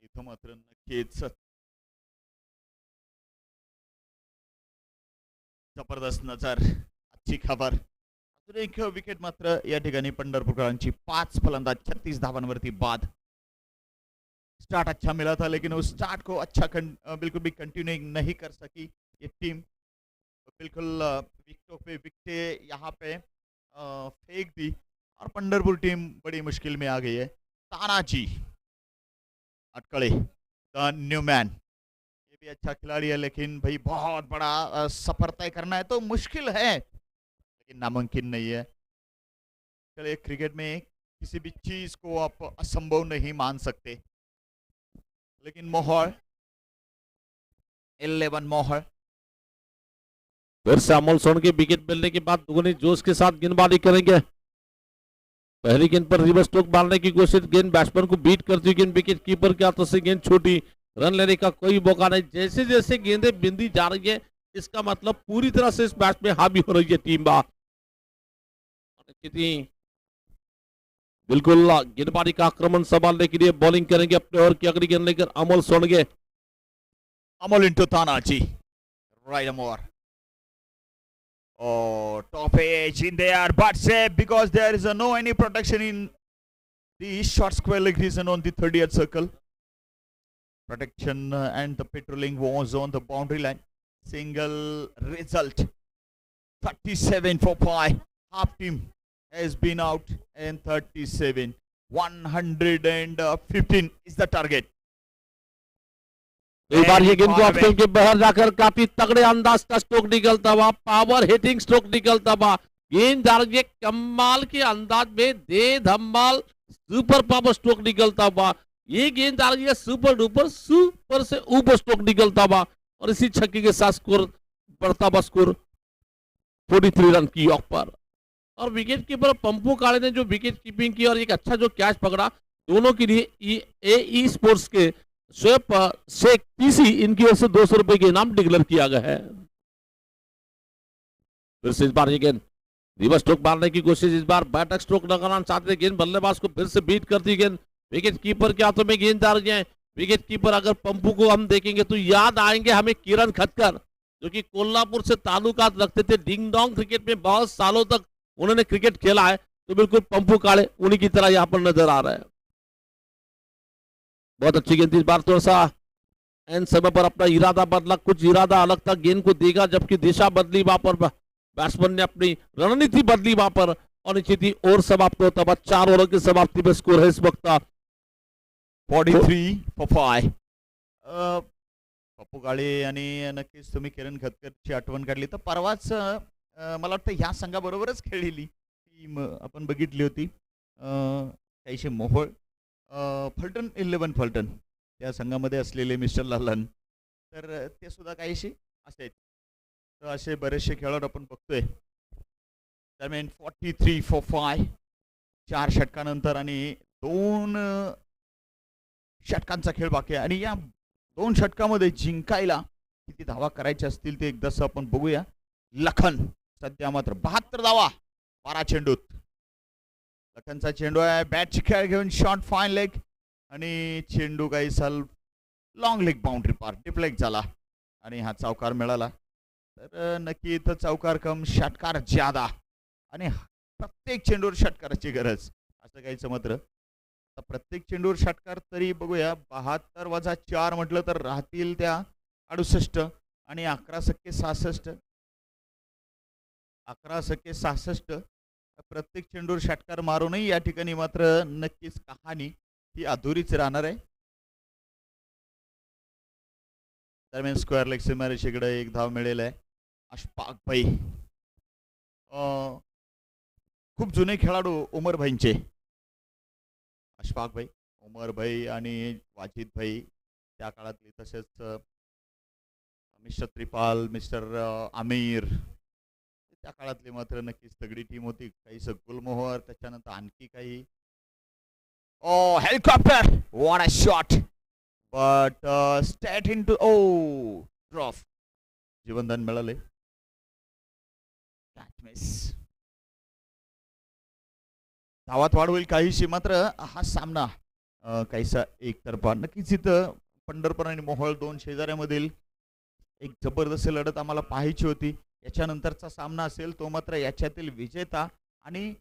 S1: इथं मात्र नक्कीच जबरदस्त नजर. अच्छी खबर. अजून एक विकेट मात्र या ठिकाणी पंढरपूरकरांची. 5 फलंदाज 36 धावांवरती बाद. स्टार्ट अच्छा मिला था लेकिन उस स्टार्ट को अच्छा बिल्कुल भी कंटिन्यू नहीं कर सकी ये टीम. बिल्कुल विकेटों पे विकेटें यहाँ पे फेंक दी और पंढरपुर टीम बड़ी मुश्किल में आ गई है. तानाजी अटकड़े द न्यू मैन, ये भी अच्छा खिलाड़ी है लेकिन भाई बहुत बड़ा सफर तय करना है तो मुश्किल है लेकिन नामुमकिन नहीं है. चलिए क्रिकेट में किसी भी चीज को आप असंभव नहीं मान सकते. लेकिन मोहर 11 मोहर.
S2: फिर से अमोल सोनके विकेट मिलने के बाद दुगनी जोश के साथ गेंदबाजी करेंगे. पहली गेंद पर रिवर्स स्ट्रोक मारने की कोशिश, गेंद बैट्समैन को बीट करती हुई गेंद विकेट कीपर के हाथों से गेंद छोटी, रन लेने का कोई मौका नहीं। जैसे जैसे गेंदें बिंदी जा रही है इसका मतलब पूरी तरह से इस मैच में हावी हो रही है टीम बा। बिल्कुल गेंदबाजी का आक्रमण संभालने के लिए बॉलिंग करेंगे अपने ओवर की अगली गेंद लेकर Amol Songe.
S1: Amol into Tanaji. Right more. Oh, top edge in there, but safe because there is no any protection in the short square leg region on the 30th circle. Protection and the patrolling was on the boundary line. Single result. 37 for 5. Half team has been out and 37. 115 is the target.
S2: कई बार ये गेंद को option के बाहर जाकर काफी तगड़े अंदाज का स्ट्रोक निकलता हुआ, पावर हिटिंग स्ट्रोक निकलता हुआ, गेंद जा रही है कमाल के अंदाज में, दे धमाल सुपर पावर स्ट्रोक निकलता हुआ। ये गेंद जा रही है सुपर डुपर सुपर से ऊपर स्ट्रोक निकलता हुआ और इसी छक्के के साथ स्कोर बढ़ता हुआ, स्कोर 43 रन की ऑफ पर। और विकेट कीपर पंपू काले ने जो विकेट कीपिंग की और एक अच्छा जो कैच पकड़ा, दोनों के लिए ए स्पोर्ट्स के शेख पीसी इनकी ओर से 200 रुपए के इनाम डिक्लेयर किया गया है। फिर से इस बार ये गेंद रिवर्स स्ट्रोक मारने की कोशिश, इस बार बैटक स्ट्रोक न करना चाहते, गेंद बल्लेबाज को फिर से बीट करती गेंद विकेट कीपर के हाथों में गेंद आ रही है। विकेट कीपर अगर पंपू को हम देखेंगे तो याद आएंगे हमें किरण खटकर, जो कि कोल्हापुर से ताल्लुकात रखते थे। डिंग डोंग क्रिकेट में बहुत सालों तक उन्होंने क्रिकेट खेला है, तो बिल्कुल पंपू काले उन्हीं की तरह यहाँ पर नजर आ रहे हैं। बहुत अच्छी गेंद इस बार, थोड़ा सा एंड समय पर अपना इरादा बदला, कुछ इरादा अलग था, गेंद को देगा जबकि दिशा बदली वहां पर, बैट्समैन ने अपनी रणनीति बदली वहां पर और निश्चित ओवर समाप्त होता है। 4 ओवर की समाप्ति में स्कोर है इस वक्त
S1: 43 for 5. पप्पू काळे आणि नक्कीच तुम्ही किरण खटकरची आठवण काढली तर परवाच मला वाटतं ह्या संघाबरोबरच खेळलेली टीम आपण बघितली होती, काहीशी मोहोळ फलटण 11 फलटण त्या संघामध्ये असलेले मिस्टर लालन, तर ते सुद्धा काहीशी असे, तर असे बरेचसे खेळाडू आपण बघतोय। दरम्यान 43 for 5, 4 षटकानंतर आणि 2 षटकांचा खेळ बाकी आहे आणि या 2 षटकामध्ये जिंकायला किती धावा करायच्या असतील ते एकदा आपण बघूया। लखन सध्या मात्र 72 धावा 12 चेंडूत, लखनचा चेंडू आहे, बॅटची खेळ घेऊन शॉर्ट फाईन लेग आणि चेंडू काही साल लॉंग लेग बाउंड्री पार डिफ्लेक्ट झाला आणि हा चौकार मिळाला। तर नक्की इथं चौकार कम षटकार ज्यादा आणि प्रत्येक चेंडूवर षटकाराची गरज असं काहीच मात्र। प्रत्येक चेंडूवर षटकार तरी बघूया, 72 वजा 4 म्हटलं तर राहतील त्या 68 आणि 11×66 11×66 प्रत्येक चेंडूवर षटकार मारूनही या ठिकाणी मात्र नक्कीच कहाणी ही अधुरीच राहणार आहे। दरम्यान स्क्वेअर लेग सीमारेषेकडे एक धाव मिळेल आहे अशफाक भाई, खूप जुने खेळाडू उमर भाईंचे, अशफाक भाई, उमर भाई आणि वाजिद भाई त्या काळातली, तसेच मिस्टर त्रिपाल, मिस्टर आमिर त्या काळातली मात्र नक्कीच तगडी टीम होती। काही गुलमोहर, त्याच्यानंतर आणखी काही, oh helicopter, what a shot, but straight into, oh drop, जीवनदान मिळाले, कॅच मिस, धावात वाढ होईल काहीशी, मात्र हा सामना काहीसा एकतर्फा। नक्कीच इथं पंढरपूर आणि मोहोळ 2 शेजाऱ्यामधील एक जबरदस्त लढत आम्हाला पाहायची होती। याच्यानंतरचा सामना असेल तो मात्र याच्यातील विजेता आणि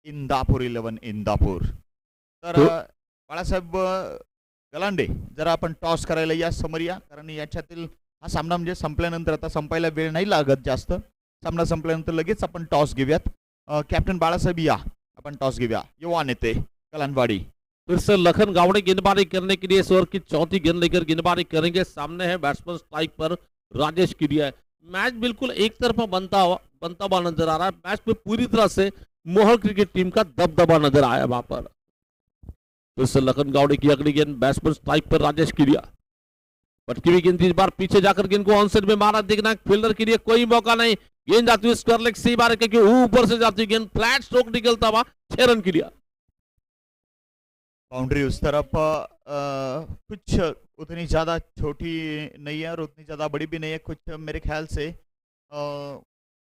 S1: इंदापूर 11 इंदापूर। तर बाळासाहेब गलांडे, जरा आपण टॉस करायला या समोर या, कारण याच्यातील हा सामना म्हणजे संपल्यानंतर, आता संपायला वेळ नाही लागत जास्त, सामना संपल्यानंतर लगेच आपण टॉस घेऊयात। कॅप्टन बाळासाहेब या, अपन टॉस गिव्या, युवा नेते कलानवाड़ी।
S2: फिर से लखन गावड़े गेंदबाजी करने के लिए इस ओवर की चौथी गेंद लेकर गेंदबाजी करेंगे। सामने है बैट्समैन स्ट्राइक पर राजेश किडिया। मैच बिल्कुल एक तरफा बनता हुआ नजर आ रहा है। मैच में पूरी तरह से मोहर क्रिकेट टीम का दबदबा नजर आया वहां पर। फिर से लखन गावड़े की अगली गेंद, बैट्समैन स्ट्राइक पर राजेश किडिया। पटकी हुई गेंद इस बार पीछे जाकर गेंद को ऑन साइड में मारा, देखना फील्डर के लिए कोई मौका नहीं। गेंद जाती हुई स्क्वायर लेग सी बार क्योंकि ऊपर से जाती हुई गेंद फ्लैट स्ट्रोक निकलता हुआ 6 रन के लिए।
S1: बाउंड्री उस तरफ कुछ उतनी ज्यादा छोटी नहीं है और उतनी ज्यादा बड़ी भी नहीं है, कुछ मेरे ख्याल से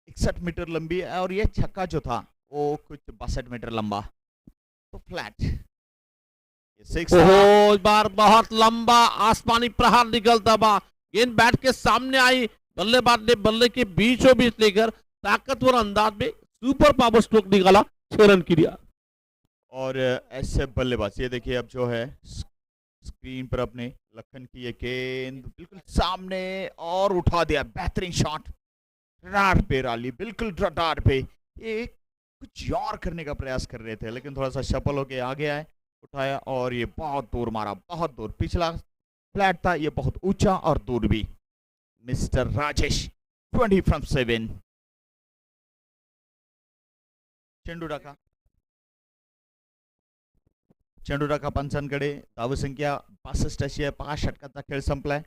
S1: 61 मीटर लंबी है, और ये छक्का जो था वो कुछ 62 मीटर लंबा, तो फ्लैट।
S2: ओहो, इस बार बहुत लंबा आसमानी प्रहार निकलता हुआ गेंद बैट के सामने आई, बल्लेबाज ने बल्ले के बीचों बीच लेकर ताकतवर अंदाज में सुपर पावर स्ट्रोक निकाला, 6 रन के लिए।
S1: और ऐसे बल्लेबाज, ये देखिए अब जो है स्क्रीन पर अपने लखन की ये गेंद बिल्कुल सामने और उठा दिया, बेहतरीन शॉट, रडार पे डाली, बिल्कुल रडार पे। ये कुछ और करने का प्रयास कर रहे थे लेकिन थोड़ा सा सफल होके आ गया है, उठाया और ये बहुत दूर मारा, बहुत दूर। पिछला फ्लैट था, ये बहुत ऊंचा और दूर भी। Mister Rajesh 20 from 7। चेंडू टाका पंचांकडे, धावसंख्या 62 अशी आहे। 5 षटकाचा खेळ संपलाय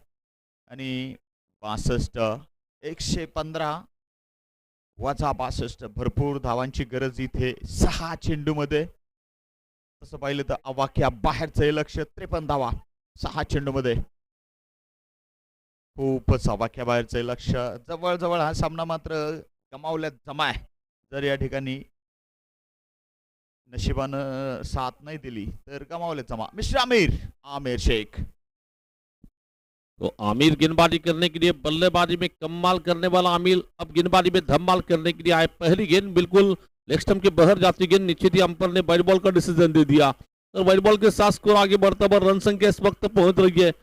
S1: आणि 62 115 वजा 62, भरपूर धावांची गरज इथे 6 चेंडूमध्ये। तसं पाहिलं तर अवाक्या बाहेरचं लक्ष 53 धावा 6 चेंडूमध्ये, खूपच अवाक्या बाहेरचं लक्ष। जवळजवळ हा सामना मात्र गमावल्यात जमा आहे, जर या ठिकाणी नशिबानं साथ नहीं दिली तर गमावले जमा। मिस्टर आमिर शेख,
S2: तो आमिर गेंदबाजी करने के लिए, बल्लेबाजी में कमाल करने वाला आमिर अब गेंदबाजी में धमाल करने के लिए आए। पहली गेंद बिल्कुल लेग स्टंप के बाहर जाती गेंद नीचे थी, अंपायर ने वाइड बॉल का डिसीजन दे दिया और वाइड बॉल के साथ स्कोर आगे बढ़ता हुआ रन संख्या इस वक्त पहुंच रही है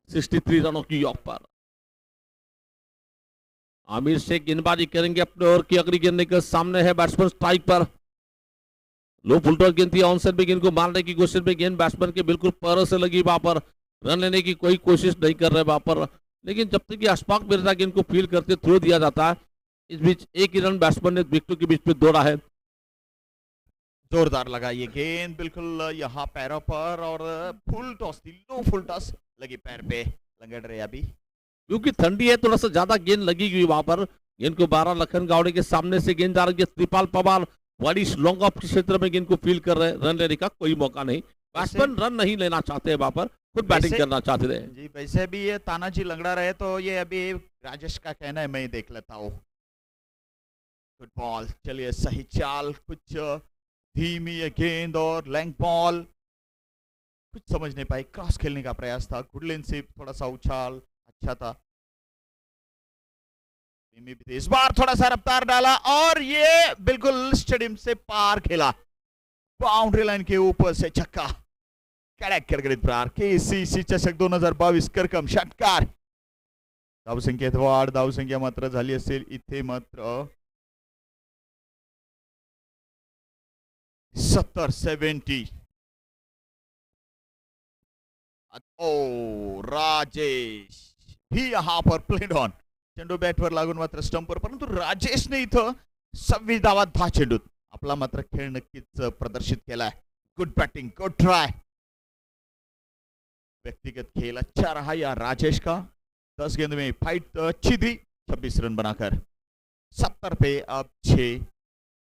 S2: 63 रनों की योग पर। आमिर शेख गेंदबाजी करेंगे अपने ओवर की अगली गेंद लेकर, सामने है बैट्समैन स्ट्राइक पर। लो फुलटॉस गेंद थी, ऑन साइड में गेंद को मारने की कोशिश में गेंद बैट्समैन के बिल्कुल पैरों से लगी, वहां पर रन लेने की कोई कोशिश नहीं कर रहे वहां पर, लेकिन जब तक कि अशफाक मिर्जा गेंद को फील करते थ्रो दिया जाता है। इस बीच एक ही रन बैट्समैन ने विकेटों के बीच में दौड़ा है।
S1: जोरदार लगा ये गेंद बिल्कुल यहाँ पैरों पर, और फुल टॉस थी, लो फुल टॉस लगी पैर पे, लंगड़ रहे अभी
S2: क्योंकि ठंडी है, थोड़ा सा ज्यादा गेंद लगी हुई वहां पर। गेंद को 12 लखन गावड़े के सामने से गेंद जा रही है, त्रिपाल पवार वाली लॉन्ग ऑफ के क्षेत्र में गेंद को फील कर रहे हैं, रन लेने का कोई मौका नहीं। बैट्समैन रन नहीं लेना चाहते वहां पर, खुद बैटिंग करना चाहते थे
S1: जी। वैसे भी ये तानाजी लंगड़ा रहे तो ये अभी राजेश का कहना है, मैं देख लेता हूँ। गुड बॉल, चलिए सही चाल, कुछ धीमी ये गेंद और लेंथ बॉल, कुछ समझ नहीं पाई। क्रॉस खेलने का प्रयास था, गुड लेन से थोड़ा सा उछाल अच्छा था, इस बार थोड़ा सा रफ्तार डाला और ये बिल्कुल स्टेडियम से पार खेला, बाउंड्री लाइन के ऊपर से छक्का, कड़क करगडीत प्रहार। केसीसी चषक 2022 करकम षटकार। धावसंख्येत वाढ, धावसंख्या मात्र झाली असेल इथे मात्र 70-70। ओ राजेश भी यहाँ पर प्लेड ऑन, चेंडू बॅटवर लागून मात्र स्टंपवर, परंतु राजेशने इथं 26 धावात 10 चेंडूत आपला मात्र खेळ नक्कीच प्रदर्शित केलाय। गुड बैटिंग, गुड ट्राय, व्यक्तिगत खेल अच्छा रहा या राजेश का। 10 गेंद में फाइट अच्छी थी, 26 रन बनाकर 70 पे अब 6।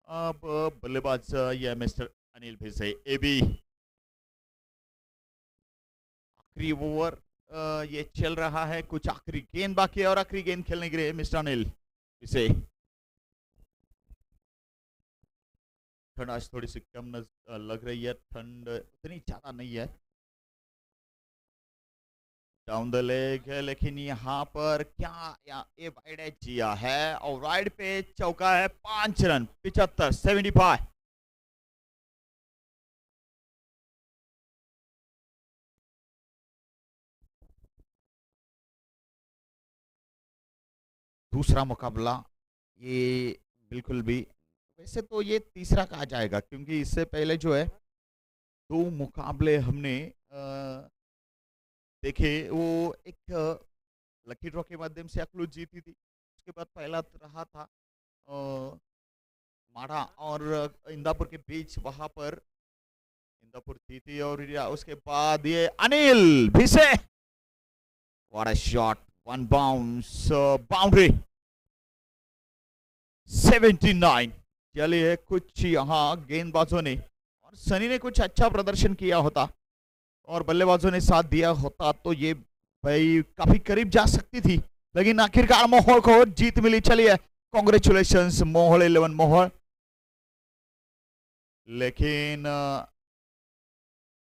S1: अब बल्लेबाज या मिस्टर अनिल भिसे, एबी। आखिरी ओवर ये चल रहा है, कुछ आखिरी गेंद बाकी है और आखिरी गेंद खेलने के लिए मिस्टर अनिल भिसे। ठंड आज थोड़ी सी कम लग रही है, ठंड उतनी ज्यादा नहीं है। डाउन द लेग है, लेकिन यहाँ पर क्या ये वाइड एज जिया है और वाइड पे चौका है, 5 रन 75-75। दूसरा मुकाबला ये बिल्कुल भी, वैसे तो ये तीसरा कहा जाएगा क्योंकि इससे पहले जो है 2 मुकाबले हमने देखे, वो एक लकी ड्रॉ के माध्यम से अकलूज जीती थी, उसके बाद पहला रहा था माढ़ा और इंदापुर के बीच, वहां पर इंदापुर जीती और उसके बाद ये Anil Bhise What a shot. One bounce. Boundary. 79. चलिए कुछ यहाँ गेंदबाजों ने और सनी ने कुछ अच्छा प्रदर्शन किया होता और बल्लेबाजों ने साथ दिया होता तो ये भाई काफी करीब जा सकती थी, लेकिन आखिरकार मोहल को जीत मिली. चलिए कॉन्ग्रेचुलेशंस मोहल 11 मोहल. लेकिन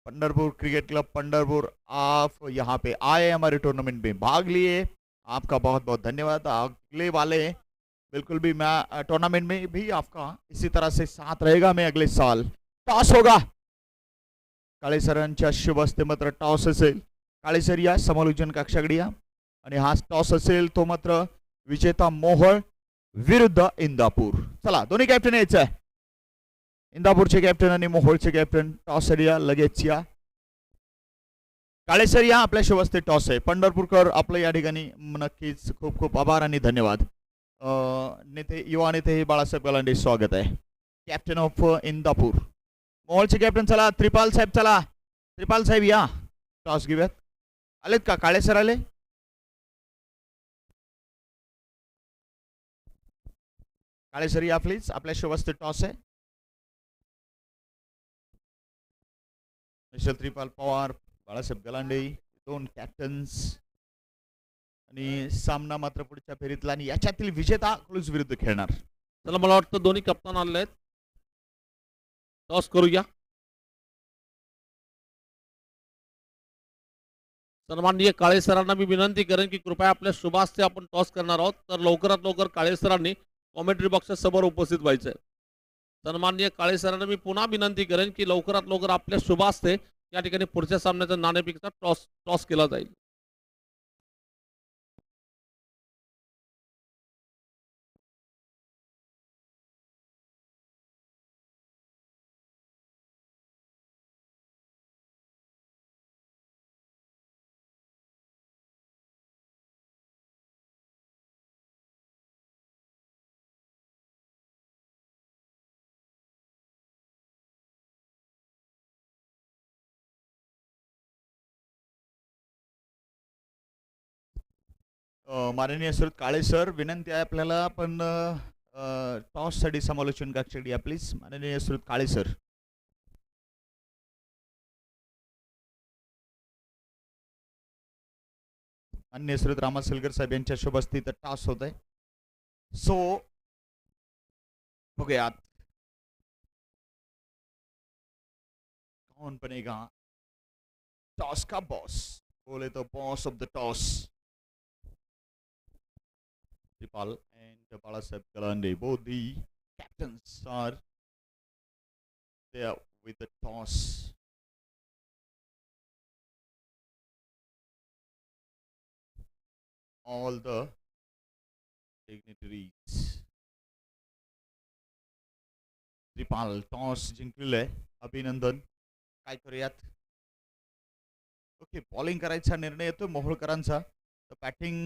S1: पंढरपुर क्रिकेट क्लब पंढरपुर, आप यहाँ पे आए, हमारे टूर्नामेंट में भाग लिए, आपका बहुत बहुत धन्यवाद. अगले वाले बिल्कुल भी मैं टूर्नामेंट में भी आपका इसी तरह से साथ रहेगा. मैं अगले साल. टॉस होगा. काळेसरांच्या शुभ हस्ते मात्र टॉस असेल. काळेसर या समालोचन कक्षाकडे या आणि हा टॉस असेल तो मात्र विजेता मोहोळ विरुद्ध इंदापूर. चला दोन्ही कॅप्टन यायचं आहे. इंदापूरचे कॅप्टन आणि मोहोळचे कॅप्टन टॉस या लगेच या. काळेसर या आपल्या शुभ हस्ते टॉस आहे. पंढरपूरकर आपलं या ठिकाणी नक्कीच खूप खूप आभार आणि धन्यवाद. नेते युवा नेते बाळासाहेब गलांडे स्वागत आहे. कॅप्टन ऑफ इंदापूर मोहोळचे कॅप्टन. चला त्रिपाल साहेब, चला त्रिपाल साहेब या टॉस घेऊयात. आलेत का काळेसर? आले. काळेसर या प्लीज, आपल्या शुभ हस्ते टॉस आहे. मिस्टर त्रिपाल पवार, बाळासाहेब गलांडे, दोन कॅप्टन्स आणि सामना मात्र पुढच्या फेरीतला आणि याच्यातील विजेता क्लूज विरुद्ध खेळणार.
S2: चला मला वाटतं दोन्ही कप्तान आले आहेत. टॉस करूया. सन्माननीय काळे सरांना मी विनंती करेन की कृपया आपल्या शुभास्ते आपण टॉस करणार आहोत, तर लवकरात लवकर काळे सरांनी कॉमेंट्री बॉक्सच्या समोर उपस्थित व्हायचं आहे. सन्माननीय काळे सरांना मी पुन्हा विनंती करेन की लवकरात लवकर आपल्या शुभास्ते या ठिकाणी पुढच्या सामन्याचा नाणेफेकीचा टॉस केला जाईल.
S1: माननीय सुरत काळे सर, विनंती आहे आपल्याला, पण टॉस साठी समालोचन कक्षाकडे या प्लीज. माननीय सुरत काळे सर. माननीय सुरत रामासलकर साहेब यांच्या शुभ हस्ते टॉस होत आहे. सो बघूयात कौन बनेगा टॉस का बॉस. बोले तो boss of the toss. Tripal and Balasab Galande, both the captains are there with the toss. All the dignitaries. Tripal toss जिंकलेलं आहे. अभिनंदन. काय करूयात? ओके, बॉलिंग करायचा निर्णय येतो मोहोळकरांचा. तर बॅटिंग